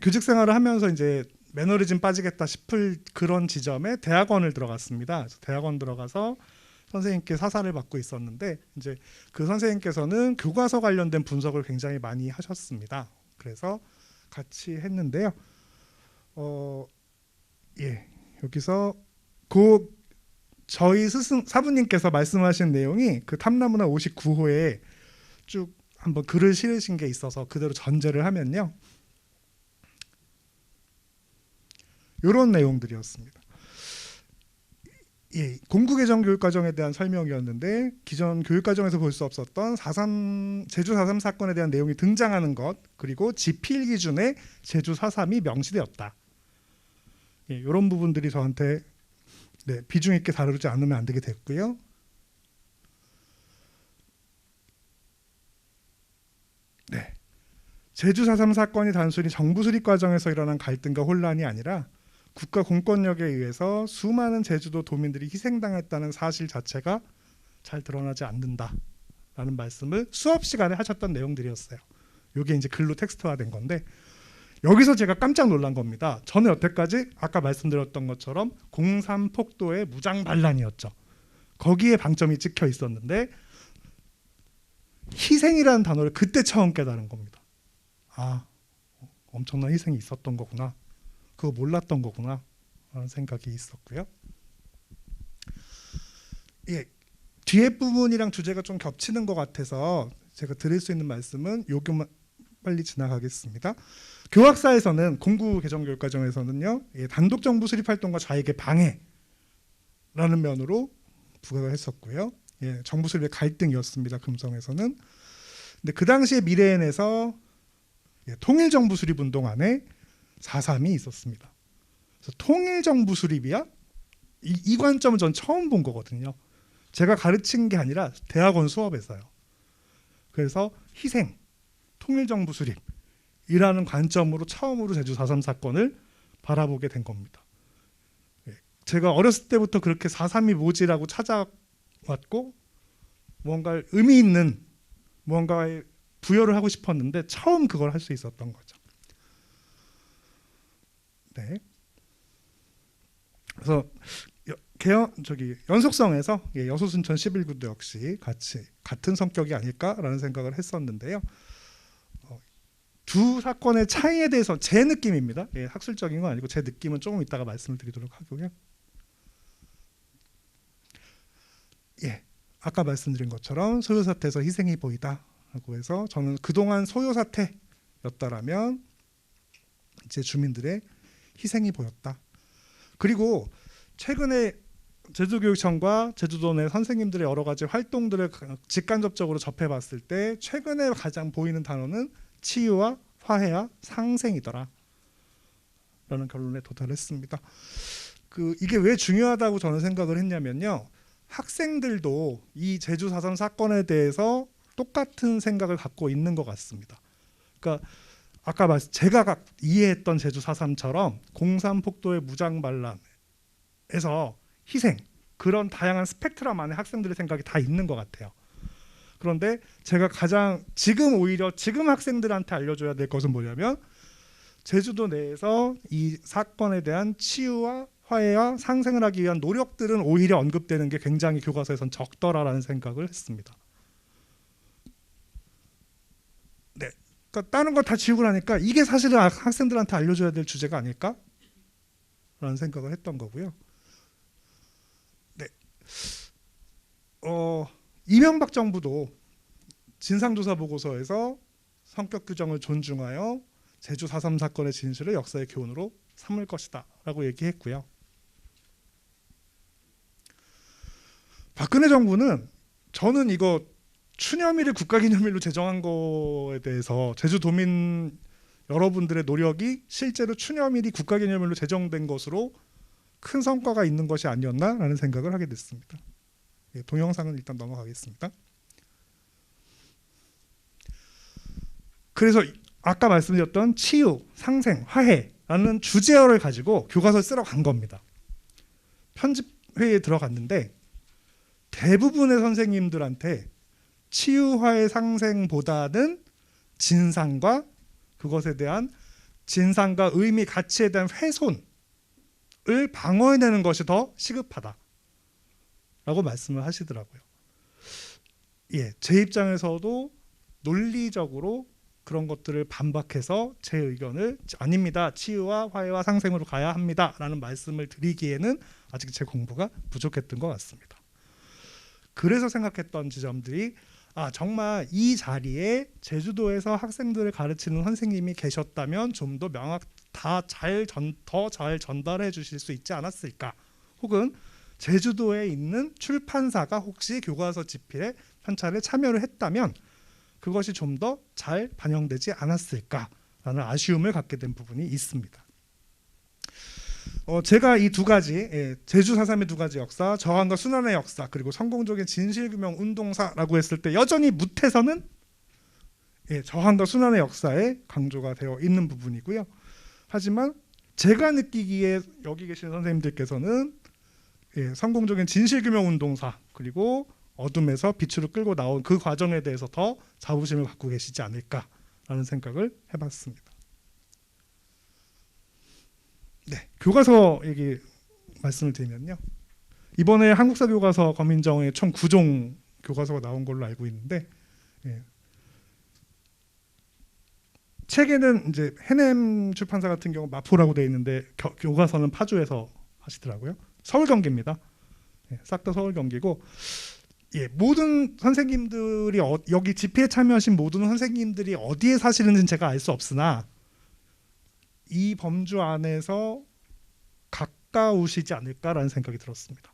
교직 생활을 하면서 이제 매너리즘 빠지겠다 싶을 그런 지점에 대학원을 들어갔습니다. 그래서 대학원 들어가서 선생님께 사사를 받고 있었는데 이제 그 선생님께서는 교과서 관련된 분석을 굉장히 많이 하셨습니다. 그래서 같이 했는데요. 여기서 저희 사부님께서 말씀하신 내용이 그 탐나무나 59호에 쭉 한번 글을 실으신 게 있어서 그대로 전제를 하면요. 이런 내용들이었습니다. 예, 공구개정 교육과정에 대한 설명이었는데 기존 교육과정에서 볼 수 없었던 제주 4.3 사건에 대한 내용이 등장하는 것, 그리고 지필 기준에 제주 4.3이 명시되었다. 예, 이런 부분들이 저한테 비중 있게 다루지 않으면 안 되게 됐고요. 네, 제주 4.3 사건이 단순히 정부 수립 과정에서 일어난 갈등과 혼란이 아니라 국가 공권력에 의해서 수많은 제주도 도민들이 희생당했다는 사실 자체가 잘 드러나지 않는다라는 말씀을 수업 시간에 하셨던 내용들이었어요. 이게 이제 글로 텍스트화된 건데 여기서 제가 깜짝 놀란 겁니다. 저는 여태까지 아까 말씀드렸던 것처럼 공산폭도의 무장 반란이었죠. 거기에 방점이 찍혀 있었는데 희생이라는 단어를 그때 처음 깨달은 겁니다. 아, 엄청난 희생이 있었던 거구나. 그거 몰랐던 거구나 라는 생각이 있었고요. 예, 뒤에 부분이랑 주제가 좀 겹치는 것 같아서 제가 드릴 수 있는 말씀은 요것만 빨리 지나가겠습니다. 교학사에서는 공구 개정 교육 과정에서는요, 단독 정부 수립 활동과 자익의 방해라는 면으로 부각을 했었고요. 예, 정부 수립의 갈등이었습니다. 금성에서는. 근데 그 당시에 미래엔에서 통일 정부 수립 운동 안에 4.3이 있었습니다. 그래서 통일 정부 수립이야? 이 관점은 전 처음 본 거거든요. 제가 가르친 게 아니라 대학원 수업에서요. 그래서 희생, 통일 정부 수립이라는 관점으로 처음으로 제주 4.3 사건을 바라보게 된 겁니다. 제가 어렸을 때부터 그렇게 4.3이 뭐지라고 찾아왔고 뭔가 의미 있는 무언가에 부여를 하고 싶었는데 처음 그걸 할 수 있었던 거죠. 네. 그래서 연속성에서 여수순천 11구도 역시 같은 성격이 아닐까라는 생각을 했었는데요. 두 사건의 차이에 대해서 제 느낌입니다. 예, 학술적인 건 아니고 제 느낌은 조금 이따가 말씀을 드리도록 하고요. 예, 아까 말씀드린 것처럼 소요 사태에서 희생이 보이다라고 해서 저는 그동안 소요 사태였다라면 이제 주민들의 희생이 보였다. 그리고 최근에 제주교육청과 제주도 내 선생님들의 여러 가지 활동들을 직간접적으로 접해봤을 때 최근에 가장 보이는 단어는 치유와 화해와 상생이더라 라는 결론에 도달했습니다. 이게 왜 중요하다고 저는 생각을 했냐면요, 학생들도 이 제주 4.3 사건에 대해서 똑같은 생각을 갖고 있는 것 같습니다. 그러니까 아까 제가 이해했던 제주 4.3처럼 공산폭도의 무장 반란에서 희생, 그런 다양한 스펙트럼 안에 학생들의 생각이 다 있는 것 같아요. 그런데 제가 오히려 지금 학생들한테 알려줘야 될 것은 뭐냐면 제주도 내에서 이 사건에 대한 치유와 화해와 상생을 하기 위한 노력들은 오히려 언급되는 게 굉장히 교과서에선 적더라라는 생각을 했습니다. 네, 그러니까 다른 거 다 지우고 나니까 이게 사실은 학생들한테 알려줘야 될 주제가 아닐까라는 생각을 했던 거고요. 네, 이명박 정부도 진상조사 보고서에서 성격 규정을 존중하여 제주 4.3 사건의 진실을 역사의 교훈으로 삼을 것이다 라고 얘기했고요. 박근혜 정부는 저는 이거 추념일을 국가기념일로 제정한 거에 대해서 제주도민 여러분들의 노력이 실제로 추념일이 국가기념일로 제정된 것으로 큰 성과가 있는 것이 아니었나라는 생각을 하게 됐습니다. 동영상은 일단 넘어가겠습니다. 그래서 아까 말씀드렸던 치유, 상생, 화해라는 주제어를 가지고 교과서를 쓰러 간 겁니다. 편집회의에 들어갔는데 대부분의 선생님들한테 치유, 화해, 상생보다는 진상과 그것에 대한 진상과 의미, 가치에 대한 훼손을 방어해내는 것이 더 시급하다 라고 말씀을 하시더라고요. 예, 제 입장에서도 논리적으로 그런 것들을 반박해서 제 의견을 아닙니다, 치유와 화해와 상생으로 가야 합니다 라는 말씀을 드리기에는 아직 제 공부가 부족했던 것 같습니다. 그래서 생각했던 지점들이 정말 이 자리에 제주도에서 학생들을 가르치는 선생님이 계셨다면 좀 더 더 잘 전달해 주실 수 있지 않았을까? 혹은 제주도에 있는 출판사가 혹시 교과서 집필에 편찬에 참여를 했다면 그것이 좀 더 잘 반영되지 않았을까라는 아쉬움을 갖게 된 부분이 있습니다. 제가 이 두 가지 제주 4.3의 두 가지 역사, 저항과 순환의 역사, 그리고 성공적인 진실규명 운동사라고 했을 때 여전히 무태서는 저항과 순환의 역사에 강조가 되어 있는 부분이고요. 하지만 제가 느끼기에 여기 계신 선생님들께서는 성공적인 진실규명 운동사 그리고 어둠에서 빛으로 끌고 나온 그 과정에 대해서 더 자부심을 갖고 계시지 않을까라는 생각을 해봤습니다. 네, 교과서 얘기 말씀을 드리면요. 이번에 한국사 교과서 검인정에 총 9종 교과서가 나온 걸로 알고 있는데 책에는 이제 해냄 출판사 같은 경우 마포라고 되어 있는데 교과서는 파주에서 하시더라고요. 서울 경기입니다. 싹 다 서울 경기고 모든 선생님들이 여기 집회에 참여하신 모든 선생님들이 어디에 사시는지는 제가 알 수 없으나 이 범주 안에서 가까우시지 않을까라는 생각이 들었습니다.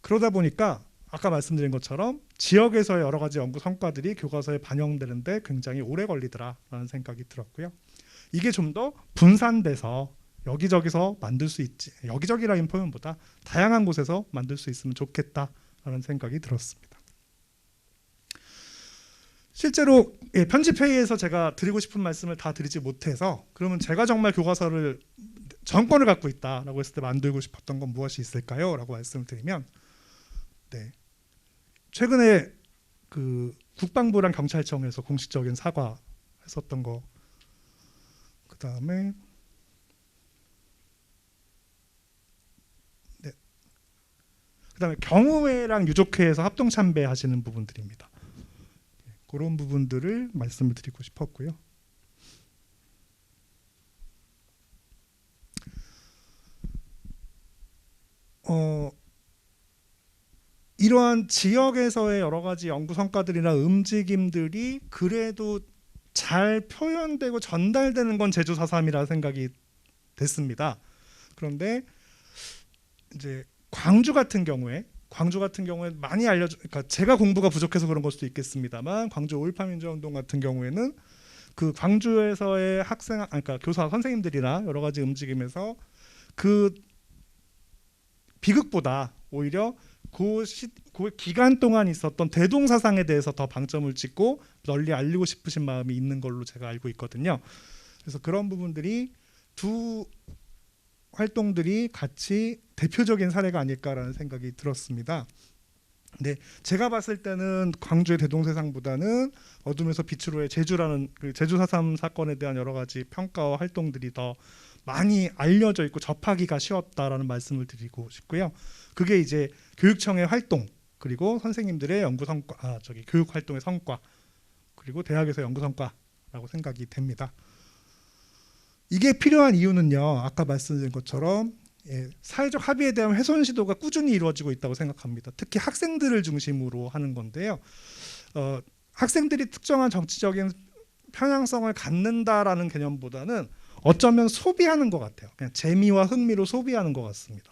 그러다 보니까 아까 말씀드린 것처럼 지역에서의 여러 가지 연구 성과들이 교과서에 반영되는데 굉장히 오래 걸리더라라는 생각이 들었고요. 이게 좀 더 분산돼서 여기저기서 만들 수 있지, 여기저기라는 표현보다 다양한 곳에서 만들 수 있으면 좋겠다라는 생각이 들었습니다. 실제로 편집회의에서 제가 드리고 싶은 말씀을 다 드리지 못해서 그러면 제가 정말 교과서를 정권을 갖고 있다라고 했을 때 만들고 싶었던 건 무엇이 있을까요? 라고 말씀을 드리면 최근에 그 국방부랑 경찰청에서 공식적인 사과했었던 거, 그 다음에 경우회랑 유족회에서 합동 참배하시는 부분들입니다. 그런 부분들을 말씀을 드리고 싶었고요. 이러한 지역에서의 여러 가지 연구 성과들이나 움직임들이 그래도 잘 표현되고 전달되는 건 제주 4.3이라 생각이 됐습니다. 그런데 이제 광주 같은 경우에 많이 그러니까 제가 공부가 부족해서 그런 걸 수도 있겠습니다만 광주 5.18 민주화운동 같은 경우에는 그 광주에서의 그러니까 교사 선생님들이나 여러 가지 움직임에서 그 비극보다 오히려 그 기간 동안 있었던 대동사상에 대해서 더 방점을 찍고 널리 알리고 싶으신 마음이 있는 걸로 제가 알고 있거든요. 그래서 그런 부분들이 두 활동들이 같이 대표적인 사례가 아닐까라는 생각이 들었습니다. 근데 제가 봤을 때는 광주의 대동세상보다는 어둠에서 빛으로의 제주라는 그 제주 4.3 사건에 대한 여러 가지 평가와 활동들이 더 많이 알려져 있고 접하기가 쉬웠다라는 말씀을 드리고 싶고요. 그게 이제 교육청의 활동 그리고 선생님들의 연구 성과, 교육 활동의 성과 그리고 대학에서 연구 성과라고 생각이 됩니다. 이게 필요한 이유는요. 아까 말씀드린 것처럼 사회적 합의에 대한 훼손 시도가 꾸준히 이루어지고 있다고 생각합니다. 특히 학생들을 중심으로 하는 건데요. 학생들이 특정한 정치적인 편향성을 갖는다라는 개념보다는 어쩌면 소비하는 것 같아요. 그냥 재미와 흥미로 소비하는 것 같습니다.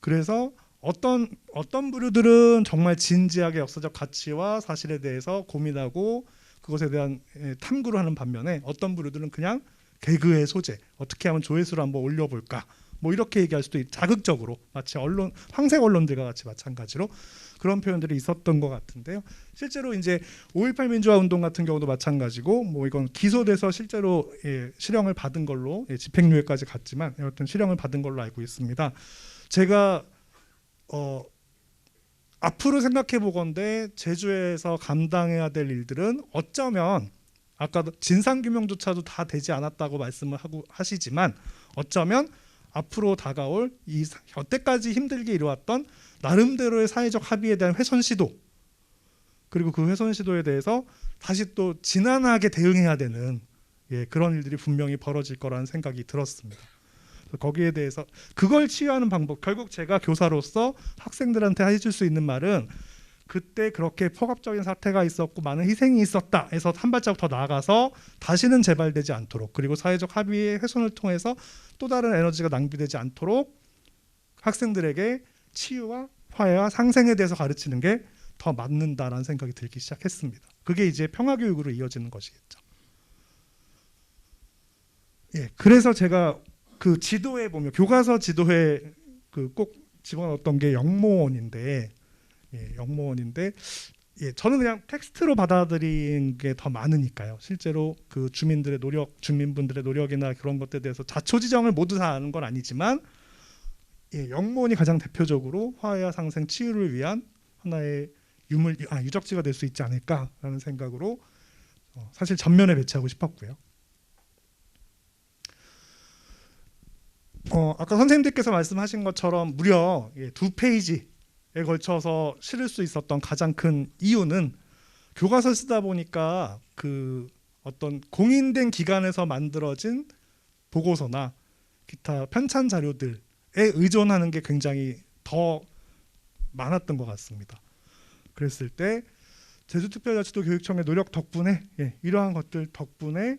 그래서 어떤 부류들은 정말 진지하게 역사적 가치와 사실에 대해서 고민하고 그것에 대한 탐구를 하는 반면에 어떤 부류들은 그냥 개그의 소재, 어떻게 하면 조회수를 한번 올려볼까, 뭐 이렇게 얘기할 수도 자극적으로 마치 황색 언론들과 같이 마찬가지로 그런 표현들이 있었던 것 같은데요. 실제로 이제 5.18 민주화 운동 같은 경우도 마찬가지고, 뭐 이건 기소돼서 실제로 실형을 받은 걸로 집행유예까지 갔지만 여하튼 실형을 받은 걸로 알고 있습니다. 제가 앞으로 생각해 보건대 제주에서 감당해야 될 일들은 어쩌면 아까 진상규명조차도 다 되지 않았다고 말씀을 하시지만 어쩌면 앞으로 다가올 이 여태까지 힘들게 이루었던 나름대로의 사회적 합의에 대한 훼손 시도, 그리고 그 훼손 시도에 대해서 다시 또 진한하게 대응해야 되는 그런 일들이 분명히 벌어질 거라는 생각이 들었습니다. 그래서 거기에 대해서 그걸 치유하는 방법, 결국 제가 교사로서 학생들한테 해줄 수 있는 말은 그때 그렇게 폭압적인 사태가 있었고 많은 희생이 있었다 해서 한 발자국 더 나아가서 다시는 재발되지 않도록, 그리고 사회적 합의의 훼손을 통해서 또 다른 에너지가 낭비되지 않도록 학생들에게 치유와 화해와 상생에 대해서 가르치는 게 더 맞는다라는 생각이 들기 시작했습니다. 그게 이제 평화교육으로 이어지는 것이겠죠. 예, 그래서 제가 그 지도에 보면 교과서 지도에 그 꼭 집어넣었던 게 영모원인데, 예, 영모원인데, 예, 저는 그냥 텍스트로 받아들인 게 더 많으니까요. 실제로 그 주민들의 노력, 주민분들의 노력이나 그런 것들에 대해서 자초지정을 모두 다 아는 건 아니지만, 예, 영모원이 가장 대표적으로 화해와 상생, 치유를 위한 하나의 유적지가 될 수 있지 않을까라는 생각으로 사실 전면에 배치하고 싶었고요. 아까 선생님들께서 말씀하신 것처럼 무려 2페이지에 걸쳐서 실을 수 있었던 가장 큰 이유는 교과서 쓰다 보니까 그 어떤 공인된 기관에서 만들어진 보고서나 기타 편찬 자료들에 의존하는 게 굉장히 더 많았던 것 같습니다. 그랬을 때 제주특별자치도 교육청의 노력 덕분에, 예, 이러한 것들 덕분에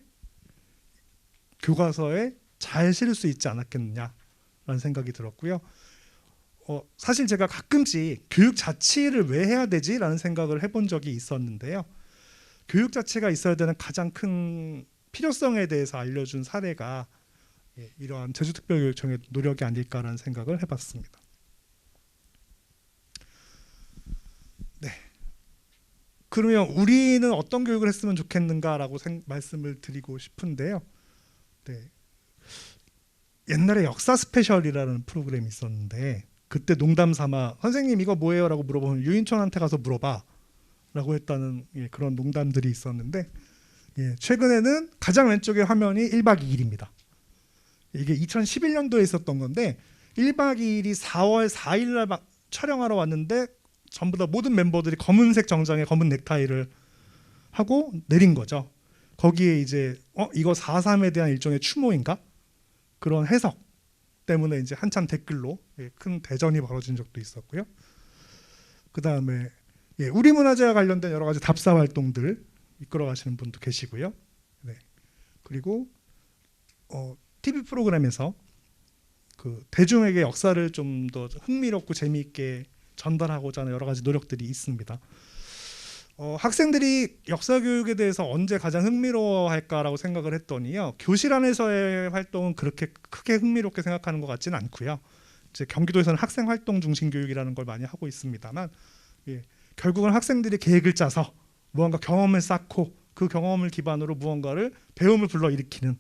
교과서에 잘 실을 수 있지 않았겠느냐라는 생각이 들었고요. 사실 제가 가끔씩 교육 자치를 왜 해야 되지라는 생각을 해본 적이 있었는데요. 교육 자치가 있어야 되는 가장 큰 필요성에 대해서 알려준 사례가, 예, 이러한 제주특별교육청의 노력이 아닐까라는 생각을 해봤습니다. 네. 그러면 우리는 어떤 교육을 했으면 좋겠는가라고 말씀을 드리고 싶은데요. 네. 옛날에 역사 스페셜이라는 프로그램이 있었는데 그때 농담 삼아 선생님 이거 뭐예요? 라고 물어보면 유인촌한테 가서 물어봐 라고 했다는, 예, 그런 농담들이 있었는데, 예, 최근에는 가장 왼쪽의 화면이 1박 2일입니다. 이게 2011년도에 있었던 건데 1박 2일이 4월 4일 날 촬영하러 왔는데 전부 다 모든 멤버들이 검은색 정장에 검은 넥타이를 하고 내린 거죠. 거기에 이제 이거 4.3에 대한 일종의 추모인가? 그런 해석 때문에 이제 한참 댓글로, 예, 큰 대전이 벌어진 적도 있었고요. 그 다음에, 예, 우리 문화재와 관련된 여러 가지 답사 활동들 이끌어 가시는 분도 계시고요. 네. 그리고 TV 프로그램에서 그 대중에게 역사를 좀 더 흥미롭고 재미있게 전달하고자 하는 여러 가지 노력들이 있습니다. 학생들이 역사 교육에 대해서 언제 가장 흥미로워할까라고 생각을 했더니요, 교실 안에서의 활동은 그렇게 크게 흥미롭게 생각하는 것 같지는 않고요. 이제 경기도에서는 학생 활동 중심 교육이라는 걸 많이 하고 있습니다만, 예, 결국은 학생들이 계획을 짜서 무언가 경험을 쌓고 그 경험을 기반으로 무언가를 배움을 불러일으키는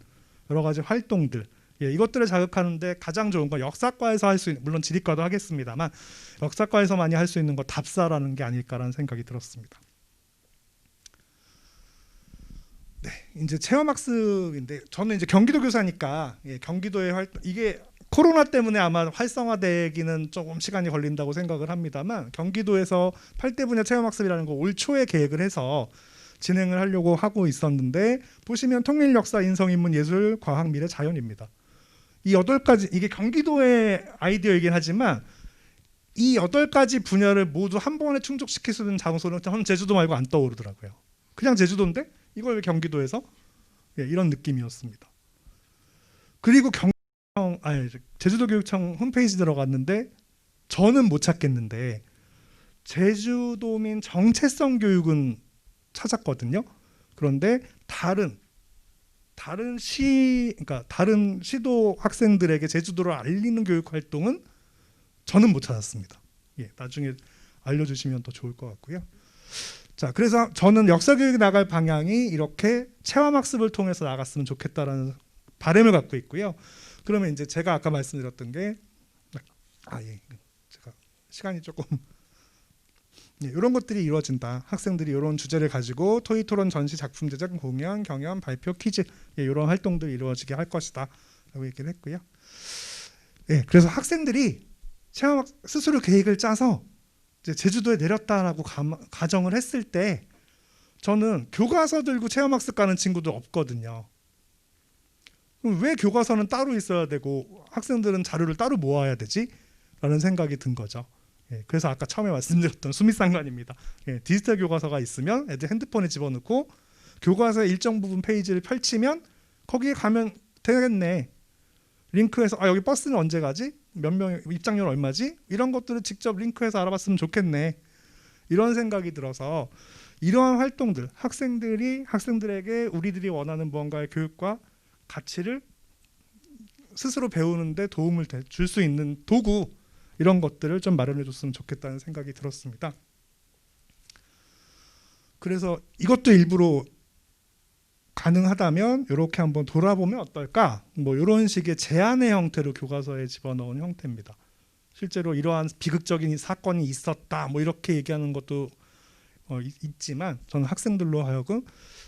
여러 가지 활동들, 예, 이것들을 자극하는데 가장 좋은 건 역사과에서 할 수 있는, 물론 지리과도 하겠습니다만 역사과에서 많이 할 수 있는 거 답사라는 게 아닐까라는 생각이 들었습니다. 네, 이제 체험학습인데 저는 이제 경기도 교사니까, 예, 경기도의 활동, 이게 코로나 때문에 아마 활성화되기는 조금 시간이 걸린다고 생각을 합니다만 경기도에서 8대 분야 체험학습이라는 거 올 초에 계획을 해서 진행을 하려고 하고 있었는데, 보시면 통일, 역사, 인성, 인문, 예술, 과학, 미래, 자연입니다. 이 8가지, 이게 경기도의 아이디어이긴 하지만 이 8가지 분야를 모두 한 번에 충족시킬 수 있는 장소는 저는 제주도 말고 안 떠오르더라고요. 그냥 제주도인데 이걸 왜 경기도에서, 예, 이런 느낌이었습니다. 그리고 제주도 교육청 홈페이지 들어갔는데 저는 못 찾겠는데 제주도민 정체성 교육은 찾았거든요. 그런데 다른 시도 학생들에게 제주도를 알리는 교육 활동은 저는 못 찾았습니다. 예, 나중에 알려주시면 더 좋을 것 같고요. 자, 그래서 저는 역사 교육이 나갈 방향이 이렇게 체험학습을 통해서 나갔으면 좋겠다라는 바람을 갖고 있고요. 그러면 이제 제가 아까 말씀드렸던 게, 예, 제가 시간이 조금, 예, 이런 것들이 이루어진다. 학생들이 이런 주제를 가지고 토의 토론, 전시, 작품 제작, 공연, 경연, 발표, 퀴즈, 예, 이런 활동들이 이루어지게 할 것이다 라고 얘기를 했고요. 예, 그래서 학생들이 체험학 스스로 계획을 짜서 이제 제주도에 내렸다라고 가정을 했을 때 저는 교과서 들고 체험학습 가는 친구들 없거든요. 그럼 왜 교과서는 따로 있어야 되고 학생들은 자료를 따로 모아야 되지? 라는 생각이 든 거죠. 예, 그래서 아까 처음에 말씀드렸던 수미상관입니다. 예, 디지털 교과서가 있으면 애들 핸드폰에 집어넣고 교과서의 일정 부분 페이지를 펼치면 거기에 가면 되겠네. 링크해서 여기 버스는 언제 가지? 몇 명 입장료 얼마지? 이런 것들을 직접 링크해서 알아봤으면 좋겠네. 이런 생각이 들어서 이러한 활동들, 학생들에게 우리들이 원하는 무언가의 교육과 가치를 스스로 배우는데 도움을 줄 수 있는 도구, 이런 것들을 좀 마련해줬으면 좋겠다는 생각이 들었습니다. 그래서 이것도 일부러 가능하다면 이렇게 한번 돌아보면 어떨까? 뭐 이런 식의 제안의 형태로 교과서에 집어넣은 형태입니다. 실제로 이러한 비극적인 사건이 있었다, 뭐 이렇게 얘기하는 것도 있지만 저는 학생들로 하여금,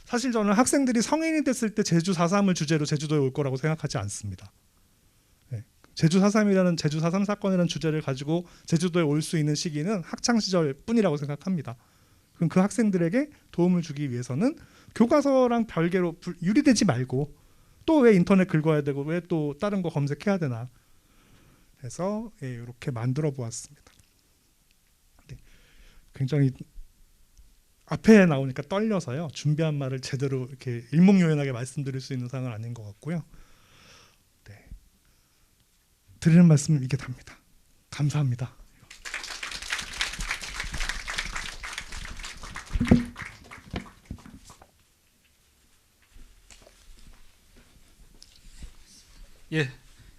사실 저는 학생들이 성인이 됐을 때 제주 4.3을 주제로 제주도에 올 거라고 생각하지 않습니다. 네. 제주 4.3이라는 제주 4.3 사건이라는 주제를 가지고 제주도에 올 수 있는 시기는 학창 시절 뿐이라고 생각합니다. 그럼 그 학생들에게 도움을 주기 위해서는 교과서랑 별개로 유리되지 말고 또 왜 인터넷 긁어야 되고 왜 또 다른 거 검색해야 되나 해서 이렇게 만들어 보았습니다. 네. 굉장히 앞에 나오니까 떨려서요. 준비한 말을 제대로 이렇게 일목요연하게 말씀드릴 수 있는 상황은 아닌 것 같고요. 네. 드리는 말씀은 이게 답니다. 감사합니다. 예,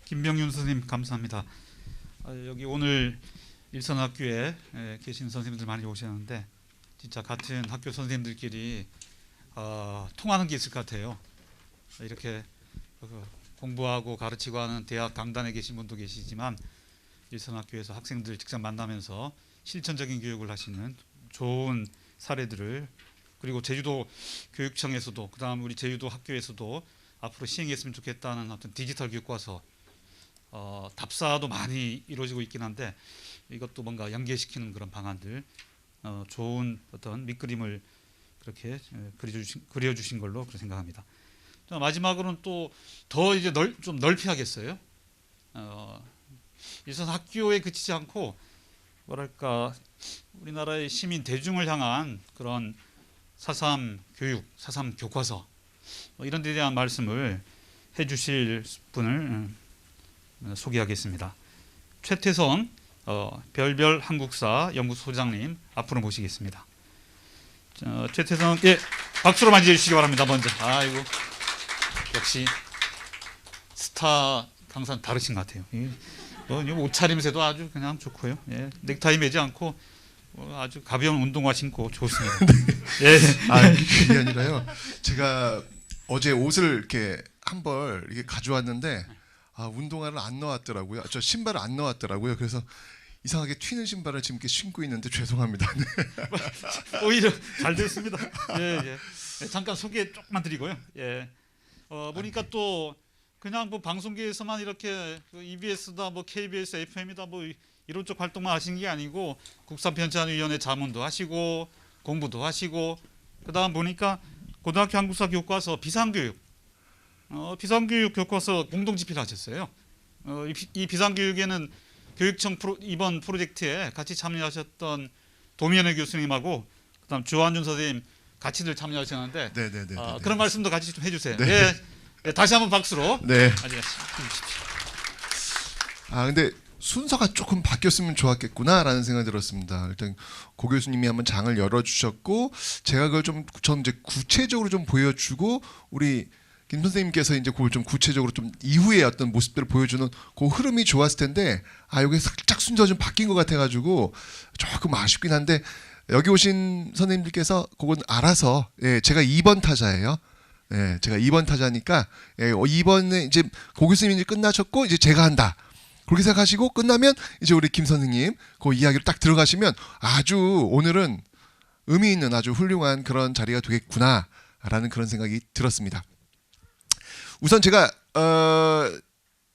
김병윤 선생님 감사합니다. 여기 오늘 일선학교에 계신 선생님들 많이 오셨는데 진짜 같은 학교 선생님들끼리 통하는 게 있을 것 같아요. 이렇게 공부하고 가르치고 하는 대학 강단에 계신 분도 계시지만 일선학교에서 학생들 직접 만나면서 실천적인 교육을 하시는 좋은 사례들을, 그리고 제주도 교육청에서도 그다음 우리 제주도 학교에서도 앞으로 시행했으면 좋겠다는 어떤 디지털 교과서 답사도 많이 이루어지고 있긴 한데 이것도 뭔가 연계시키는 그런 방안들, 좋은 어떤 밑그림을 그렇게 그려주신 걸로 그렇게 생각합니다. 마지막으로는 또 더 이제 좀 넓히 하겠어요. 일선 학교에 그치지 않고 뭐랄까 우리나라의 시민 대중을 향한 그런 4.3 교육, 4.3 교과서 이런 데 대한 말씀을 해주실 분을 소개하겠습니다. 최태성 별별 한국사 연구소장님 앞으로 모시겠습니다. 최태성, 예, 박수로 맞이해 주시기 바랍니다. 먼저. 아이고, 역시 스타 강사는 다르신 것 같아요. 옷차림새도 아주 그냥 좋고요. 예, 넥타이 매지 않고 아주 가벼운 운동화 신고 좋습니다. 예. 그게 아니라요. 제가 어제 옷을 이렇게 한 벌 이렇게 가져왔는데 운동화를 안 넣었더라고요. 저 신발을 안 넣었더라고요. 그래서 이상하게 튀는 신발을 지금 이렇게 신고 있는데 죄송합니다. 네. 오히려 잘 됐습니다. 예. 잠깐 소개 조금만 드리고요. 예. 보니까 또 그냥 뭐 방송계에서만 이렇게 EBS다 뭐 KBS FM이다 뭐 이런 쪽 활동만 하신 게 아니고 국사편찬위원회 자문도 하시고 공부도 하시고, 그다음 보니까 고등학교 한국사 교과서 비상교육 비상교육 교과서 공동집필 하셨어요. 이 비상교육에는 교육청 이번 프로젝트에 같이 참여하셨던 도미연애 교수님하고 그다음 주한준 선생님 같이들 참여하셨는데 네네네. 그런 말씀도 같이 좀 해주세요. 네. 네, 다시 한번 박수로. 네. 해주십시오. 근데 순서가 조금 바뀌었으면 좋았겠구나라는 생각이 들었습니다. 일단 고 교수님이 한번 장을 열어주셨고 제가 그걸 좀 이제 구체적으로 좀 보여주고 우리 김 선생님께서 이제 그걸 좀 구체적으로 좀 이후의 어떤 모습들을 보여주는 그 흐름이 좋았을 텐데 여기 살짝 순서가 좀 바뀐 것 같아가지고 조금 아쉽긴 한데 여기 오신 선생님들께서 그건 알아서 제가 2번 타자예요. 제가 2번 타자니까 2번에 이제 고 교수님이 끝나셨고 이제 제가 한다. 그렇게 생각하시고 끝나면 이제 우리 김 선생님 그 이야기로 딱 들어가시면 아주 오늘은 의미 있는 아주 훌륭한 그런 자리가 되겠구나라는 그런 생각이 들었습니다. 우선 제가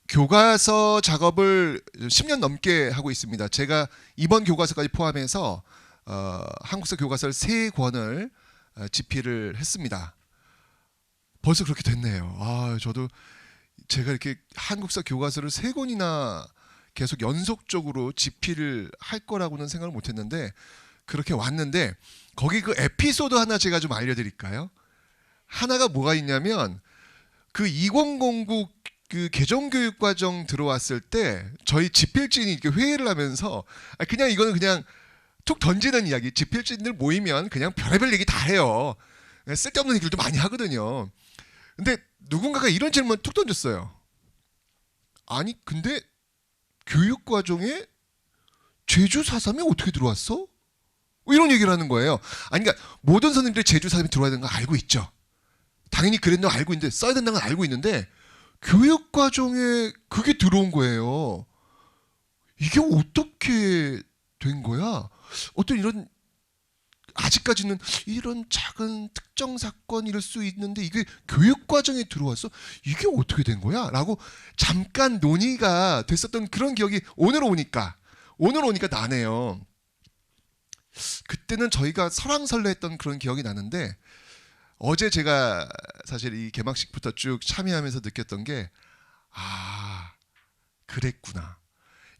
교과서 작업을 10년 넘게 하고 있습니다. 제가 이번 교과서까지 포함해서 한국사 교과서를 3권을 집필을 했습니다. 벌써 그렇게 됐네요. 저도 제가 이렇게 한국사 교과서를 3권이나 계속 연속적으로 집필을 할 거라고는 생각을 못했는데 그렇게 왔는데 거기 그 에피소드 하나 제가 좀 알려드릴까요? 하나가 뭐가 있냐면 그 2009 그 개정교육과정 들어왔을 때 저희 집필진이 이렇게 회의를 하면서 그냥 이거는 그냥 툭 던지는 이야기. 집필진들 모이면 그냥 별의별 얘기 다 해요. 쓸데없는 얘기들도 많이 하거든요. 근데 누군가가 이런 질문을 툭 던졌어요. 아니 근데 교육과정에 제주 4.3이 어떻게 들어왔어? 이런 얘기를 하는 거예요. 아니 그러니까 모든 선생님들이 제주 4.3이 들어와야 되는 거 알고 있죠. 당연히 그랬는 거 알고 있는데 써야 된다는 건 알고 있는데 교육과정에 그게 들어온 거예요. 이게 어떻게 된 거야? 어떤 이런 아직까지는 이런 작은 특정 사건일 수 있는데 이게 교육과정에 들어왔어? 이게 어떻게 된 거야? 라고 잠깐 논의가 됐었던 그런 기억이 오늘 오니까 나네요. 그때는 저희가 설왕설래했던 그런 기억이 나는데 어제 제가 사실 이 개막식부터 쭉 참여하면서 느꼈던 게 그랬구나.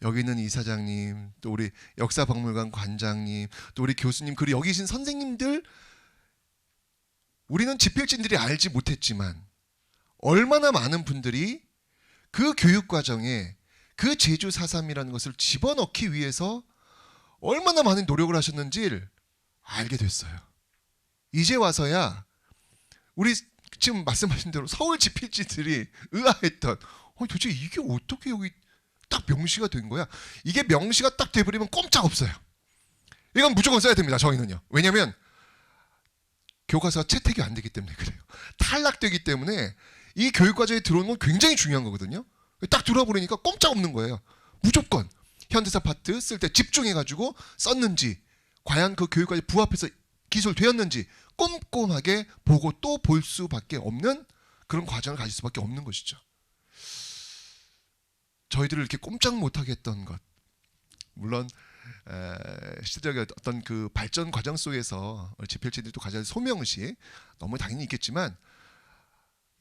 여기 있는 이사장님, 또 우리 역사박물관 관장님, 또 우리 교수님, 그리고 여기 계신 선생님들, 우리는 집필진들이 알지 못했지만 얼마나 많은 분들이 그 교육과정에 그 제주 4.3이라는 것을 집어넣기 위해서 얼마나 많은 노력을 하셨는지를 알게 됐어요. 이제 와서야 우리 지금 말씀하신 대로 서울 집필진들이 의아했던 도대체 이게 어떻게 여기 딱 명시가 된 거야? 이게 명시가 딱 돼버리면 꼼짝없어요. 이건 무조건 써야 됩니다. 저희는요. 왜냐하면 교과서가 채택이 안 되기 때문에 그래요. 탈락되기 때문에 이 교육과정에 들어오는 건 굉장히 중요한 거거든요. 딱 들어와 버리니까 꼼짝없는 거예요. 무조건 현대사 파트 쓸 때 집중해가지고 썼는지 과연 그 교육과정에 부합해서 기술되었는지 꼼꼼하게 보고 또 볼 수밖에 없는 그런 과정을 가질 수밖에 없는 것이죠. 저희들을 이렇게 꼼짝 못하게 했던 것, 물론 시대적인 어떤 그 발전 과정 속에서 집필진들도 가진 소명의식 너무 당연히 있겠지만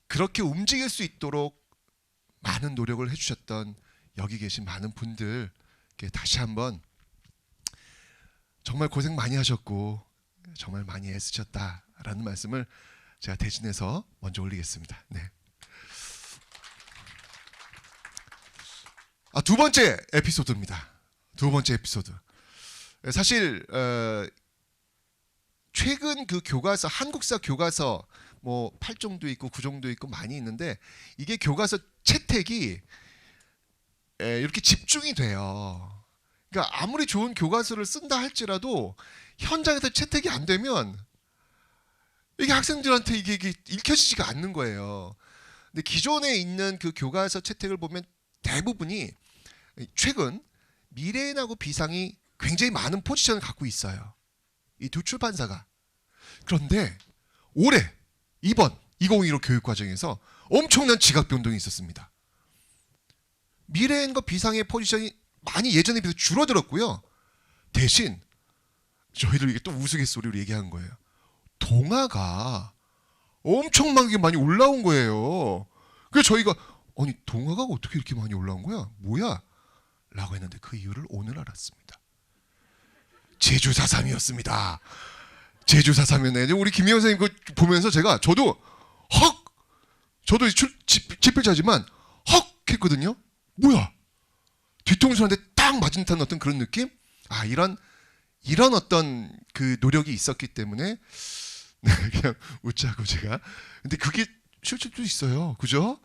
그렇게 움직일 수 있도록 많은 노력을 해주셨던 여기 계신 많은 분들 다시 한번 정말 고생 많이 하셨고 정말 많이 애쓰셨다라는 말씀을 제가 대신해서 먼저 올리겠습니다. 네. 두 번째 에피소드입니다. 두 번째 에피소드. 사실 최근 그 교과서, 한국사 교과서 뭐 8종도 있고 9종도 있고 많이 있는데 이게 교과서 채택이 이렇게 집중이 돼요. 그러니까 아무리 좋은 교과서를 쓴다 할지라도 현장에서 채택이 안 되면 이게 학생들한테 이게 읽혀지지가 않는 거예요. 근데 기존에 있는 그 교과서 채택을 보면 대부분이 최근 미래인하고 비상이 굉장히 많은 포지션을 갖고 있어요. 이 두 출판사가. 그런데 올해 이번 2015 교육과정에서 엄청난 지각 변동이 있었습니다. 미래인과 비상의 포지션이 많이 예전에 비해서 줄어들었고요. 대신 저희들 이게 또 우스갯소리로 얘기한 거예요. 동화가 엄청나게 많이 올라온 거예요. 그래서 저희가 아니 동화가 어떻게 이렇게 많이 올라온 거야? 뭐야? 라고 했는데 그 이유를 오늘 알았습니다. 제주 4.3이었습니다. 제주 4.3이었네. 우리 김희영 선생님 그 보면서 저도 집필자지만 헉 했거든요. 뭐야? 뒤통수한테 딱 맞은 듯한 어떤 그런 느낌? 이런 어떤 그 노력이 있었기 때문에 그냥 웃자고 제가. 근데 그게 실제도 있어요. 그죠?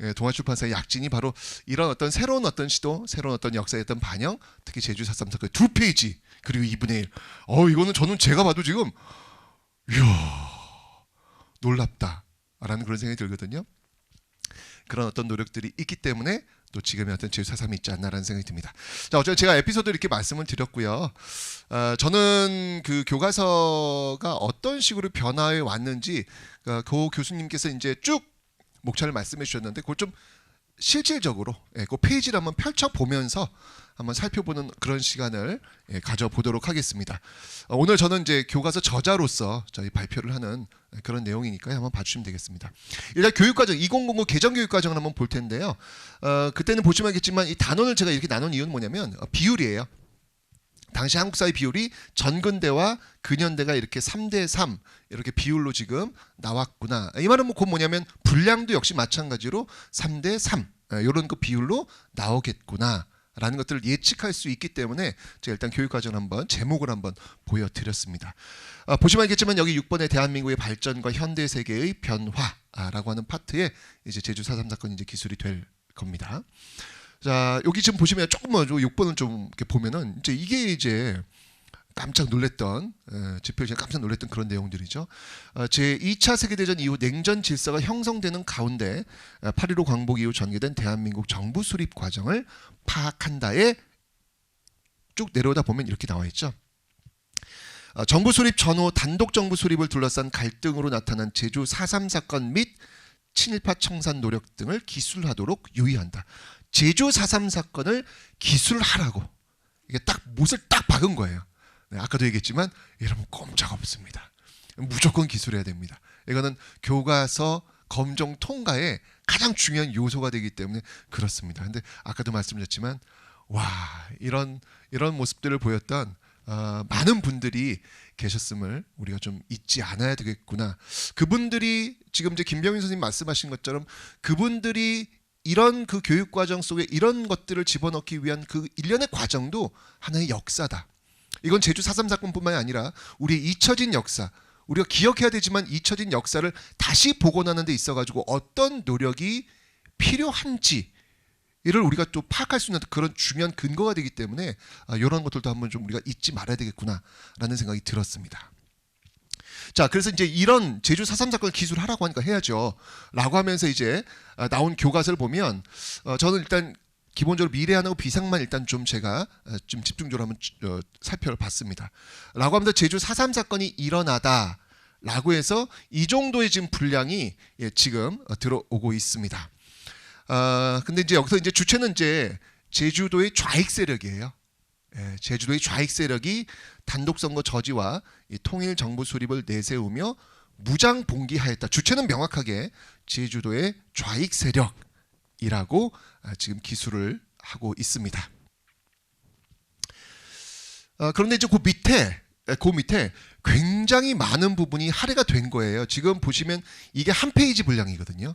예, 동아출판사의 약진이 바로 이런 어떤 새로운 어떤 시도, 새로운 어떤 역사의 어떤 반영, 특히 제주 4.3 사건 2페이지 그리고 2분의 1. 이거는 저는 제가 봐도 지금 이야 놀랍다라는 그런 생각이 들거든요. 그런 어떤 노력들이 있기 때문에 또 지금의 어떤 제주 4.3이 있지 않나라는 생각이 듭니다. 자, 어쨌든 제가 에피소드 이렇게 말씀을 드렸고요. 저는 그 교과서가 어떤 식으로 변화해 왔는지 고 교수님께서 이제 쭉 목차를 말씀해 주셨는데 그걸 좀 실질적으로 그 페이지를 한번 펼쳐보면서 한번 살펴보는 그런 시간을 가져보도록 하겠습니다. 오늘 저는 이제 교과서 저자로서 저희 발표를 하는 그런 내용이니까요. 한번 봐주시면 되겠습니다. 일단 교육과정 2009 개정교육과정을 한번 볼 텐데요. 그때는 보시면 알겠지만 이 단원을 제가 이렇게 나눈 이유는 뭐냐면 비율이에요. 당시 한국 사회 비율이 전근대와 근현대가 이렇게 3대3 이렇게 비율로 지금 나왔구나. 이 말은 곧 뭐냐면 분량도 역시 마찬가지로 3대3 이런 그 비율로 나오겠구나 라는 것들을 예측할 수 있기 때문에 제가 일단 교육과정 한번 제목을 한번 보여드렸습니다. 보시면 알겠지만 여기 6번에 대한민국의 발전과 현대 세계의 변화라고 하는 파트에 이제 제주 4.3 사건이 이제 기술이 될 겁니다. 자, 여기 지금 보시면 조금 6번을 좀 이렇게 보면은 이제 이게 이제 깜짝 놀랐던 지표에 깜짝 놀랐던 그런 내용들이죠. 제 2차 세계대전 이후 냉전 질서가 형성되는 가운데 8.15 광복 이후 전개된 대한민국 정부 수립 과정을 파악한다에 쭉 내려오다 보면 이렇게 나와 있죠. 정부 수립 전후 단독 정부 수립을 둘러싼 갈등으로 나타난 제주 4.3 사건 및 친일파 청산 노력 등을 기술하도록 유의한다. 제주 4.3 사건을 기술하라고 이게 딱 못을 딱 박은 거예요. 네, 아까도 얘기했지만 여러분 꼼짝없습니다. 무조건 기술해야 됩니다. 이거는 교과서 검정 통과의 가장 중요한 요소가 되기 때문에 그렇습니다. 근데 아까도 말씀드렸지만 와 이런 모습들을 보였던 많은 분들이 계셨음을 우리가 좀 잊지 않아야 되겠구나. 그분들이 지금 이제 김병민 선생님 말씀하신 것처럼 그분들이 이런 그 교육 과정 속에 이런 것들을 집어넣기 위한 그 일련의 과정도 하나의 역사다. 이건 제주 4.3 사건뿐만이 아니라 우리의 잊혀진 역사, 우리가 기억해야 되지만 잊혀진 역사를 다시 복원하는 데 있어가지고 어떤 노력이 필요한지 이를 우리가 또 파악할 수 있는 그런 중요한 근거가 되기 때문에 이런 것들도 한번 좀 우리가 잊지 말아야 되겠구나라는 생각이 들었습니다. 자, 그래서 이제 이런 제주 4.3 사건을 기술하라고 하니까 해야죠. 라고 하면서 이제 나온 교과서를 보면 저는 일단 기본적으로 미래안하고 비상만 일단 좀 제가 좀 집중적으로 한번 살펴봤습니다. 라고 하면서 제주 4.3 사건이 일어나다 라고 해서 이 정도의 지금 분량이 지금 들어오고 있습니다. 근데 이제 여기서 이제 주체는 이제 제주도의 좌익 세력이에요. 제주도의 좌익 세력이 단독 선거 저지와 이 통일 정부 수립을 내세우며 무장 봉기하였다. 주체는 명확하게 제주도의 좌익 세력이라고 지금 기술을 하고 있습니다. 그런데 이제 그 밑에 굉장히 많은 부분이 할애가 된 거예요. 지금 보시면 이게 한 페이지 분량이거든요.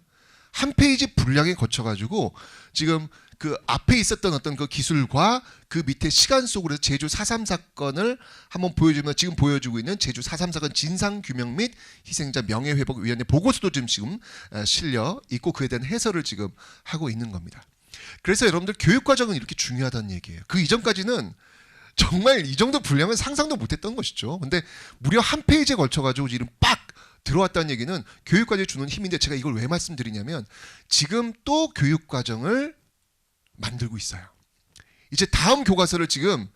한 페이지 분량에 거쳐가지고 지금 그 앞에 있었던 어떤 그 기술과 그 밑에 시간 속으로 제주 4.3 사건을 한번 보여주면 지금 보여주고 있는 제주 4.3 사건 진상규명 및 희생자 명예회복위원회 보고서도 지금 실려 있고 그에 대한 해설을 지금 하고 있는 겁니다. 그래서 여러분들 교육과정은 이렇게 중요하다는 얘기예요. 그 이전까지는 정말 이 정도 분량은 상상도 못했던 것이죠. 근데 무려 한 페이지에 걸쳐가지고 지금 빡 들어왔다는 얘기는 교육과정이 주는 힘인데 제가 이걸 왜 말씀드리냐면 지금 또 교육과정을 만들고 있어요. 이제 다음 교과서를 지금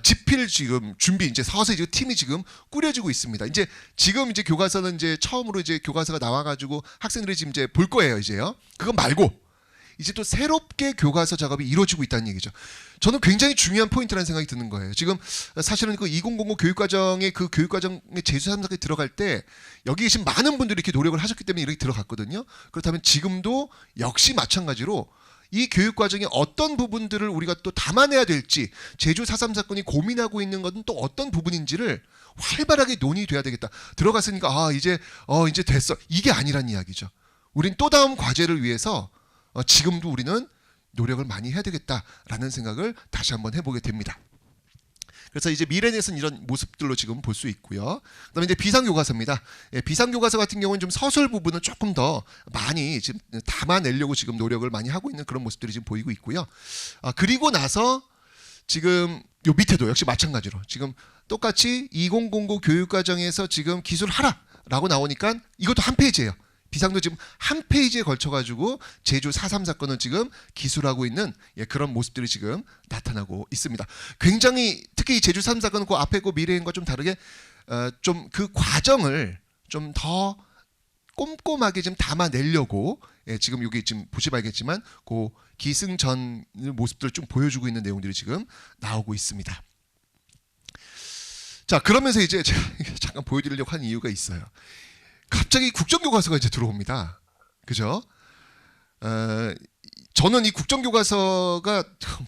집필 지금 준비 이제 서서히 지금 팀이 지금 꾸려지고 있습니다. 이제 지금 이제 교과서는 이제 처음으로 이제 교과서가 나와가지고 학생들이 지금 이제 볼 거예요. 이제요. 그거 말고 이제 또 새롭게 교과서 작업이 이루어지고 있다는 얘기죠. 저는 굉장히 중요한 포인트라는 생각이 드는 거예요. 지금 사실은 그 2009 교육과정의 그 교육과정의 제주 3사까지 들어갈 때 여기 계신 많은 분들이 이렇게 노력을 하셨기 때문에 이렇게 들어갔거든요. 그렇다면 지금도 역시 마찬가지로 이 교육과정의 어떤 부분들을 우리가 또 담아내야 될지 제주 4.3 사건이 고민하고 있는 것은 또 어떤 부분인지를 활발하게 논의돼야 되겠다. 들어갔으니까 이제 됐어. 이게 아니란 이야기죠. 우린 또 다음 과제를 위해서 지금도 우리는 노력을 많이 해야 되겠다라는 생각을 다시 한번 해보게 됩니다. 그래서 이제 미래넷은 이런 모습들로 지금 볼 수 있고요. 그다음에 이제 비상교과서입니다. 비상교과서 같은 경우는 좀 서술 부분을 조금 더 많이 지금 담아내려고 지금 노력을 많이 하고 있는 그런 모습들이 지금 보이고 있고요. 그리고 나서 지금 요 밑에도 역시 마찬가지로 지금 똑같이 2009 교육과정에서 지금 기술하라라고 나오니까 이것도 한 페이지예요. 비상도 지금 한 페이지에 걸쳐가지고 제주 4.3 사건을 지금 기술하고 있는 그런 모습들이 지금 나타나고 있습니다. 굉장히 특히 이 제주 4.3 사건은 그 앞에 그 미래인과 좀 다르게 좀 그 과정을 좀 더 꼼꼼하게 좀 담아내려고 지금 여기 지금 보시면 알겠지만 그 기승전 모습들을 좀 보여주고 있는 내용들이 지금 나오고 있습니다. 자, 그러면서 이제 제가 잠깐 보여드리려고 한 이유가 있어요. 갑자기 국정교과서가 이제 들어옵니다. 그죠? 저는 이 국정교과서가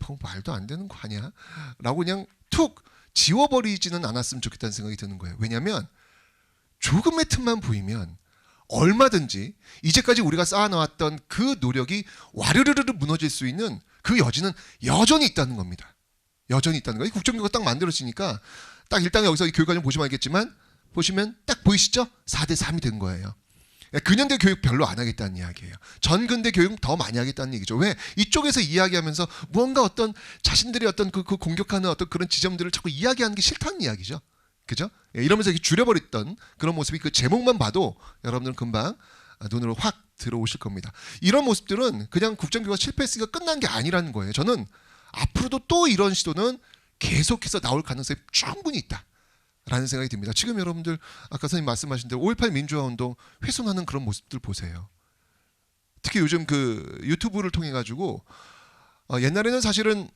뭐 말도 안 되는 거 아니야? 라고 그냥 툭 지워버리지는 않았으면 좋겠다는 생각이 드는 거예요. 왜냐하면 조금의 틈만 보이면 얼마든지 이제까지 우리가 쌓아놓았던 그 노력이 와르르르 무너질 수 있는 그 여지는 여전히 있다는 겁니다. 여전히 있다는 거예요. 이 국정교과가 딱 만들어지니까 딱 일단 여기서 이 교육과정 보시면 알겠지만 보시면 딱 보이시죠? 4대 3이 된 거예요. 근현대 교육 별로 안 하겠다는 이야기예요. 전근대 교육 더 많이 하겠다는 얘기죠. 왜? 이쪽에서 이야기하면서 무언가 어떤 자신들이 어떤 그 공격하는 어떤 그런 지점들을 자꾸 이야기하는 게 싫다는 이야기죠. 그죠? 이러면서 이렇게 줄여버렸던 그런 모습이 그 제목만 봐도 여러분들은 금방 눈으로 확 들어오실 겁니다. 이런 모습들은 그냥 국정교과 실패했으니까 끝난 게 아니라는 거예요. 저는 앞으로도 또 이런 시도는 계속해서 나올 가능성이 충분히 있다. 라는 생각이 듭니다. 지금 여러분들 아까 선생님 말씀하신 대로 5.18 민주화운동 훼손하는 그런 모습들 보세요. 특히 요즘 그 유튜브를 통해 가지고 옛날에는 사실은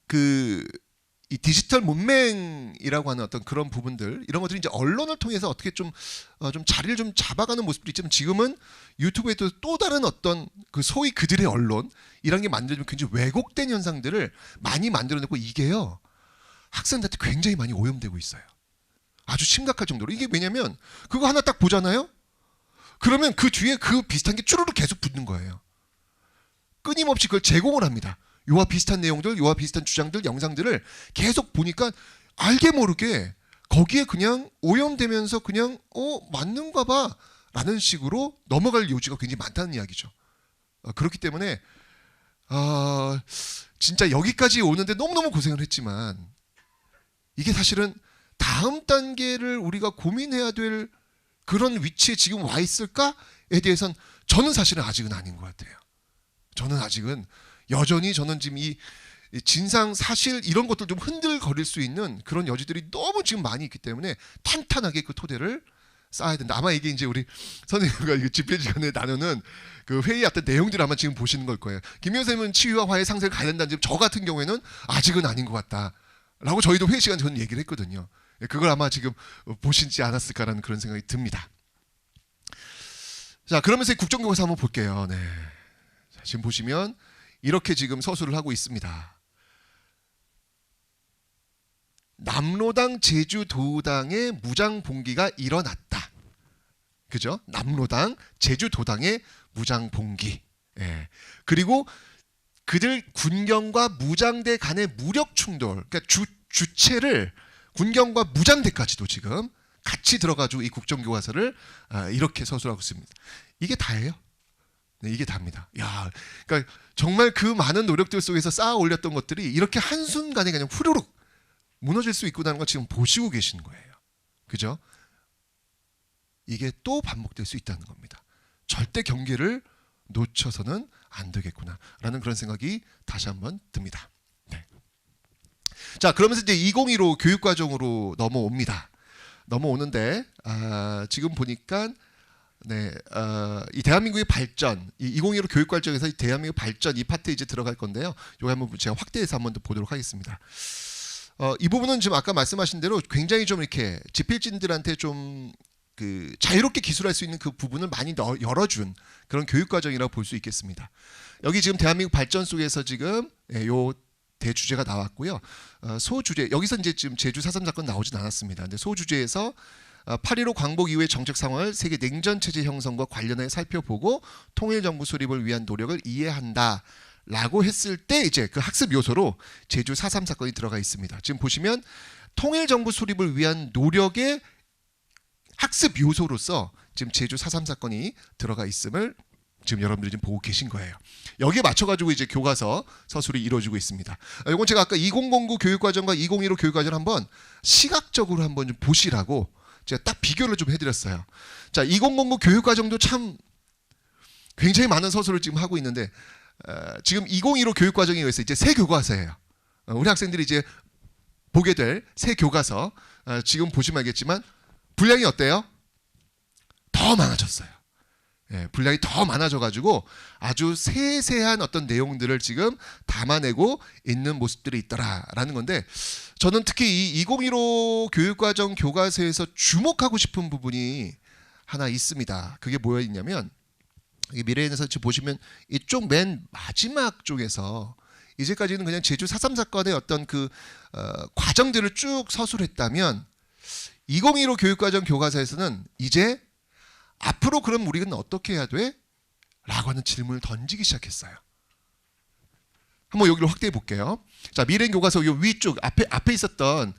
그 이 디지털 문맹이라고 하는 어떤 그런 부분들 이런 것들이 이제 언론을 통해서 어떻게 좀 자리를 좀 잡아가는 모습들이 있지만 지금은 유튜브에 또 다른 어떤 그 소위 그들의 언론 이런 게 만들어지면 굉장히 왜곡된 현상들을 많이 만들어내고 이게요. 학생들한테 굉장히 많이 오염되고 있어요. 아주 심각할 정도로. 이게 왜냐면 그거 하나 딱 보잖아요. 그러면 그 뒤에 그 비슷한 게 쭈루루 계속 붙는 거예요. 끊임없이 그걸 제공을 합니다. 요와 비슷한 내용들, 요와 비슷한 주장들, 영상들을 계속 보니까 알게 모르게 거기에 그냥 오염되면서 그냥 맞는가 봐 라는 식으로 넘어갈 요지가 굉장히 많다는 이야기죠. 그렇기 때문에 진짜 여기까지 오는데 너무너무 고생을 했지만 이게 사실은 다음 단계를 우리가 고민해야 될 그런 위치에 지금 와 있을까에 대해서는 저는 사실은 아직은 아닌 것 같아요. 저는 아직은 여전히 저는 지금 이 진상 사실 이런 것들 좀 흔들거릴 수 있는 그런 여지들이 너무 지금 많이 있기 때문에 탄탄하게 그 토대를 쌓아야 된다. 아마 이게 이제 우리 선생님과 집회 시간에 나누는 그 회의 어떤 내용들 아마 지금 보시는 걸 거예요. 김효 선생님은 치유와 화해 상생을 관련된 저 같은 경우에는 아직은 아닌 것 같다. 라고 저희도 회의 시간에 저는 얘기를 했거든요. 그걸 아마 지금 보시지 않았을까라는 그런 생각이 듭니다. 자, 그러면서 국정교과서 한번 볼게요. 네. 자, 지금 보시면 이렇게 지금 서술을 하고 있습니다. 남로당 제주도당의 무장봉기가 일어났다. 그죠? 남로당 제주도당의 무장봉기. 예. 그리고 그들 군경과 무장대 간의 무력 충돌, 그러니까 주체를 군경과 무장대까지도 지금 같이 들어가지고 이 국정교과서를 이렇게 서술하고 있습니다. 이게 다예요. 네, 이게 답니다. 야, 그러니까 정말 그 많은 노력들 속에서 쌓아 올렸던 것들이 이렇게 한순간에 그냥 후루룩 무너질 수 있구나는 걸 지금 보시고 계시는 거예요. 그죠? 이게 또 반복될 수 있다는 겁니다. 절대 경계를 놓쳐서는 안 되겠구나라는 그런 생각이 다시 한번 듭니다. 네. 자, 그러면서 이제 2015 교육과정으로 넘어옵니다. 넘어오는데 지금 보니까 네, 이 대한민국의 발전, 이 2015 교육과정에서 이 대한민국 발전 이 파트에 이제 들어갈 건데요. 이거 한번 제가 확대해서 한번 더 보도록 하겠습니다. 이 부분은 지금 아까 말씀하신 대로 굉장히 좀 이렇게 집필진들한테 좀 그 자유롭게 기술할 수 있는 그 부분을 많이 열어준 그런 교육과정이라고 볼 수 있겠습니다. 여기 지금 대한민국 발전 속에서 지금 요 대주제가 나왔고요. 소주제 여기서 이제 지금 제주 4.3 사건 나오진 않았습니다. 근데 소주제에서 8.15 광복 이후의 정책 상황을 세계 냉전 체제 형성과 관련해 살펴보고 통일 정부 수립을 위한 노력을 이해한다. 라고 했을 때 이제 그 학습 요소로 제주 4.3 사건이 들어가 있습니다. 지금 보시면 통일 정부 수립을 위한 노력의 학습 요소로서 지금 제주 4.3 사건이 들어가 있음을 지금 여러분들이 지금 보고 계신 거예요. 여기에 맞춰가지고 이제 교과서 서술이 이루어지고 있습니다. 이건 제가 아까 2009 교육과정과 2015 교육과정을 한번 시각적으로 한번 좀 보시라고 제가 딱 비교를 좀 해드렸어요. 자, 2009 교육과정도 참 굉장히 많은 서술을 지금 하고 있는데 지금 2015 교육과정에 의해서 이제 새 교과서예요. 우리 학생들이 이제 보게 될 새 교과서 지금 보시면 알겠지만 분량이 어때요? 더 더 많아졌어요. 예, 분량이 더 많아져가지고 아주 세세한 어떤 내용들을 지금 담아내고 있는 모습들이 있더라라는 건데, 저는 특히 이 2015 교육과정 교과서에서 주목하고 싶은 부분이 하나 있습니다. 그게 뭐였냐면, 미래인에서 지금 보시면 이쪽 맨 마지막 쪽에서 이제까지는 그냥 제주 4.3 사건의 어떤 그 과정들을 쭉 서술했다면, 2015 교육과정 교과서에서는 이제 앞으로 그럼 우리는 어떻게 해야 돼? 라고 하는 질문을 던지기 시작했어요. 한번 여기를 확대해 볼게요. 자, 미래인 교과서 요 위쪽 앞에 있었던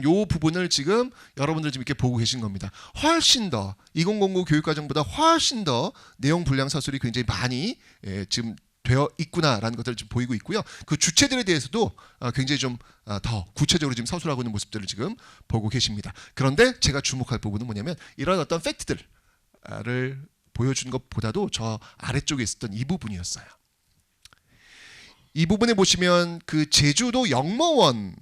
요 부분을 지금 여러분들 지금 이렇게 보고 계신 겁니다. 훨씬 더 2009 교육과정보다 훨씬 더 내용 분량 서술이 굉장히 많이 지금 되어 있구나라는 것들을 지금 보이고 있고요. 그 주체들에 대해서도 굉장히 좀 더 구체적으로 지금 서술하고 있는 모습들을 지금 보고 계십니다. 그런데 제가 주목할 부분은 뭐냐면, 이런 어떤 팩트들을 보여주는 것보다도 저 아래쪽에 있었던 이 부분이었어요. 이 부분에 보시면 그 제주도 영모원을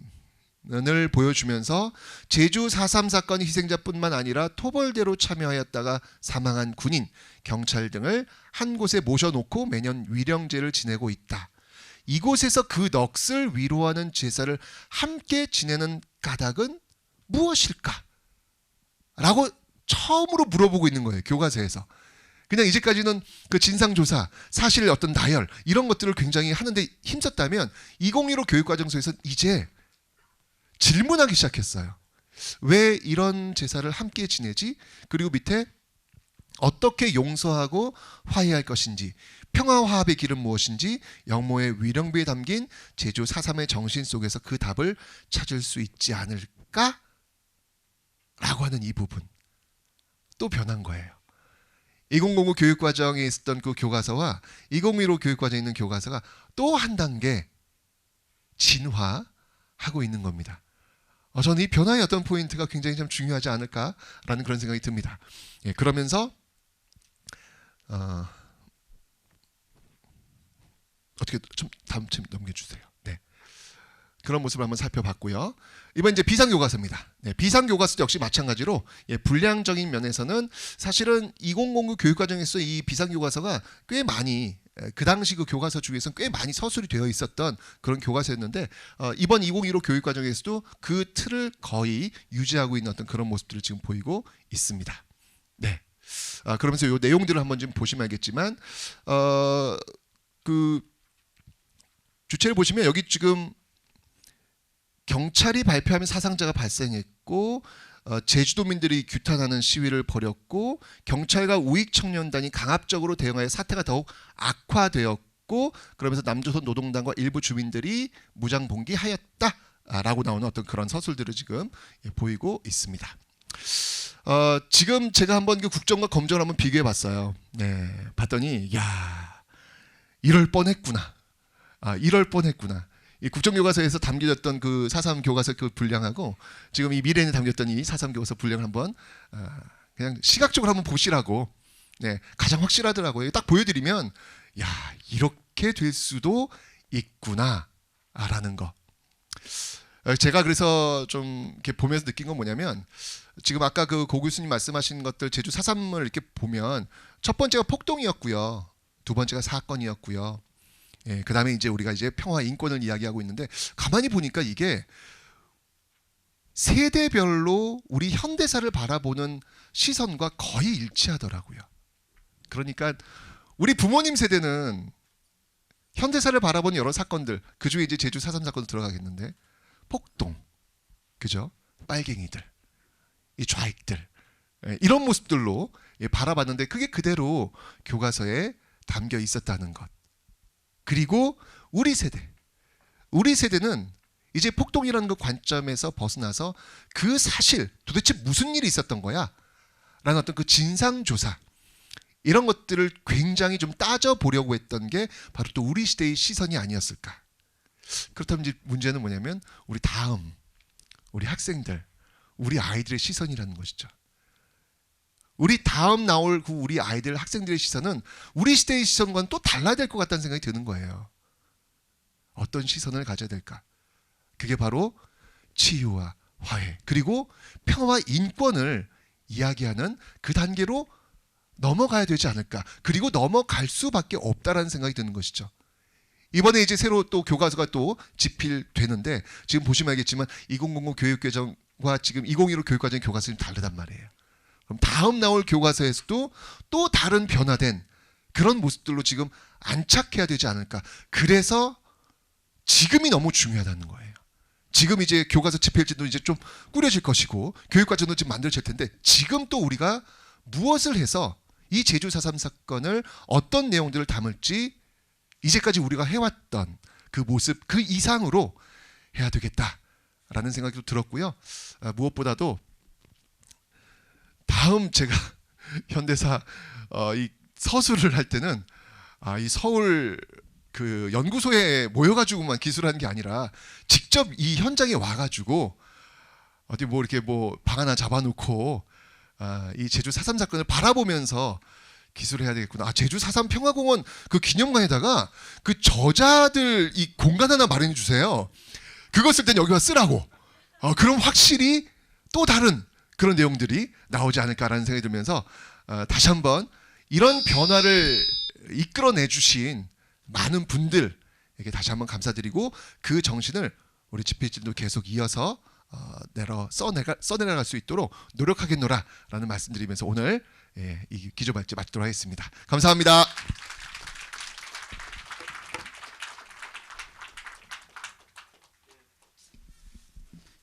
보여주면서 제주 4.3 사건 희생자뿐만 아니라 토벌대로 참여하였다가 사망한 군인, 경찰 등을 한 곳에 모셔놓고 매년 위령제를 지내고 있다. 이곳에서 그 넋을 위로하는 제사를 함께 지내는 까닭은 무엇일까? 라고 처음으로 물어보고 있는 거예요, 교과서에서. 그냥 이제까지는 그 진상조사, 사실 어떤 나열 이런 것들을 굉장히 하는데 힘썼다면, 2015 교육과정서에서 이제 질문하기 시작했어요. 왜 이런 제사를 함께 지내지? 그리고 밑에 어떻게 용서하고 화해할 것인지, 평화화합의 길은 무엇인지, 영모의 위령비에 담긴 제주 4.3의 정신 속에서 그 답을 찾을 수 있지 않을까? 라고 하는 이 부분. 또 변한 거예요. 2009 교육과정에 있었던 그 교과서와 2015 교육과정에 있는 교과서가 또 한 단계 진화하고 있는 겁니다. 저는 이 변화의 어떤 포인트가 굉장히 좀 중요하지 않을까라는 그런 생각이 듭니다. 예, 그러면서 어떻게 좀 다음 층 넘겨주세요. 네, 그런 모습을 한번 살펴봤고요. 이번 이제 비상교과서입니다. 네, 비상교과서도 역시 마찬가지로 분량적인 면에서는 사실은 2009 교육과정에서 이 비상교과서가 꽤 많이 그 당시 그 교과서 중에서는 꽤 많이 서술이 되어 있었던 그런 교과서였는데, 이번 2015 교육과정에서도 그 틀을 거의 유지하고 있는 어떤 그런 모습들을 지금 보이고 있습니다. 네, 그러면서 이 내용들을 한번 좀 보시면 알겠지만, 그 주체를 보시면 여기 지금 경찰이 발표하면 사상자가 발생했고, 제주도민들이 규탄하는 시위를 벌였고, 경찰과 우익청년단이 강압적으로 대응하여 사태가 더욱 악화되었고, 그러면서 남조선 노동당과 일부 주민들이 무장봉기하였다라고 나오는 어떤 그런 서술들을 지금 보이고 있습니다. 지금 제가 한번 그 국정과 검정을 한번 비교해봤어요. 네, 봤더니 야, 이럴 뻔했구나. 이럴 뻔했구나. 이 국정교과서에서 담겨졌던 그 4.3 교과서 그 분량하고 지금 이 미래에 담겼던 이 4.3 교과서 분량을 한번 그냥 시각적으로 한번 보시라고. 네, 가장 확실하더라고요. 딱 보여드리면 야, 이렇게 될 수도 있구나라는 거. 제가 그래서 좀 이렇게 보면서 느낀 건 뭐냐면, 지금 아까 그 고 교수님 말씀하신 것들 제주 4.3을 이렇게 보면 첫 번째가 폭동이었고요, 두 번째가 사건이었고요. 예, 그다음에 이제 우리가 이제 평화 인권을 이야기하고 있는데, 가만히 보니까 이게 세대별로 우리 현대사를 바라보는 시선과 거의 일치하더라고요. 그러니까 우리 부모님 세대는 현대사를 바라보는 여러 사건들, 그 중에 이제 제주 4.3 사건도 들어가겠는데, 폭동, 그죠? 빨갱이들, 이 좌익들, 이런 모습들로 바라봤는데 그게 그대로 교과서에 담겨 있었다는 것. 그리고 우리 세대는 이제 폭동이라는 그 관점에서 벗어나서 그 사실 도대체 무슨 일이 있었던 거야? 라는 어떤 그 진상조사, 이런 것들을 굉장히 좀 따져보려고 했던 게 바로 또 우리 시대의 시선이 아니었을까. 그렇다면 이제 문제는 뭐냐면 우리 학생들, 우리 아이들의 시선이라는 것이죠. 우리 다음 나올 그 우리 아이들, 학생들의 시선은 우리 시대의 시선과는 또 달라야 될 것 같다는 생각이 드는 거예요. 어떤 시선을 가져야 될까? 그게 바로 치유와 화해, 그리고 평화와 인권을 이야기하는 그 단계로 넘어가야 되지 않을까. 그리고 넘어갈 수밖에 없다라는 생각이 드는 것이죠. 이번에 이제 새로 또 교과서가 또 집필되는데 지금 보시면 알겠지만 2000 교육개정과 지금 2015 교육과정 교과서는 다르단 말이에요. 그럼 다음 나올 교과서에서도 또 다른 변화된 그런 모습들로 지금 안착해야 되지 않을까. 그래서 지금이 너무 중요하다는 거예요. 지금 이제 교과서 집필지도 이제 좀 꾸려질 것이고 교육과정도 지금 만들어질 텐데 지금 또 우리가 무엇을 해서 이 제주 4.3 사건을 어떤 내용들을 담을지 이제까지 우리가 해왔던 그 모습 그 이상으로 해야 되겠다라는 생각이 들었고요. 무엇보다도 다음 제가 현대사 이 서술을 할 때는 이 서울 그 연구소에 모여가지고만 기술하는 게 아니라 직접 이 현장에 와가지고 어디 뭐 이렇게 뭐 방 하나 잡아놓고 이 제주 4.3 사건을 바라보면서 기술해야 되겠구나. 제주 4.3 평화공원 그 기념관에다가 그 저자들 이 공간 하나 마련해 주세요. 그거 쓸 땐 여기 와 쓰라고. 그럼 확실히 또 다른 그런 내용들이 나오지 않을까라는 생각이 들면서 다시 한번 이런 변화를 이끌어내 주신 많은 분들에게 다시 한번 감사드리고 그 정신을 우리 집필진도 계속 이어서 써내려갈 수 있도록 노력하겠노라라는 말씀드리면서 오늘 이 기조발제 마치도록 하겠습니다. 감사합니다.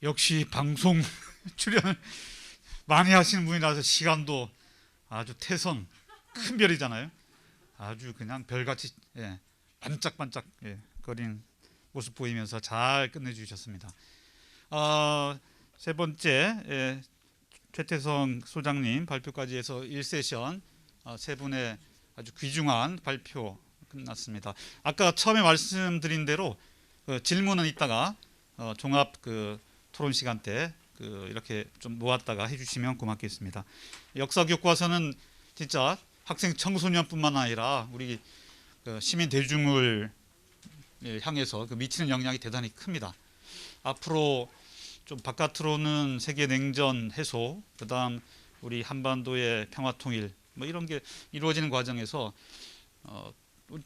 역시 방송 출연을 많이 하시는 분이라서 시간도 아주 태선 큰 별이잖아요. 아주 그냥 별같이 반짝반짝 거리는 모습 보이면서 잘 끝내주셨습니다. 세 번째 최태성 소장님 발표까지 해서 1세션 세 분의 아주 귀중한 발표 끝났습니다. 아까 처음에 말씀드린 대로 질문은 이따가 종합 토론 시간 때 이렇게 좀 모았다가 해주시면 고맙겠습니다. 역사 교과서는 진짜 학생 청소년뿐만 아니라 우리 시민 대중을 향해서 미치는 영향이 대단히 큽니다. 앞으로 좀 바깥으로는 세계 냉전 해소, 그다음 우리 한반도의 평화 통일 뭐 이런 게 이루어지는 과정에서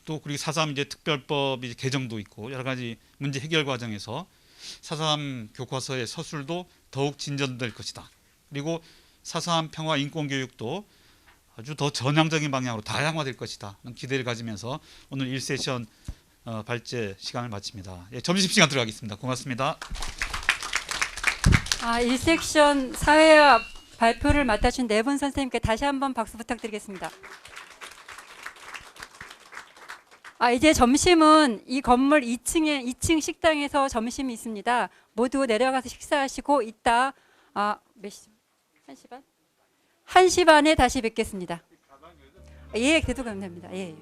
또 그리고 4.3 이제 특별법이 개정도 있고 여러 가지 문제 해결 과정에서 4.3 교과서의 서술도 더욱 진전될 것이다. 그리고 4.3 평화 인권 교육도 아주 더 전향적인 방향으로 다양화될 것이다. 기대를 가지면서 오늘 1세션 발제 시간을 마칩니다. 점심시간 들어가겠습니다. 고맙습니다. 1섹션 사회화 발표를 맡아준 네 분 선생님께 다시 한번 박수 부탁드리겠습니다. 이제 점심은 이 건물 2층 식당에서 점심이 있습니다. 모두 내려가서 식사하시고 이따 몇 시? 1시 반? 1시 반에 다시 뵙겠습니다. 예, 계속 가면 됩니다. 예.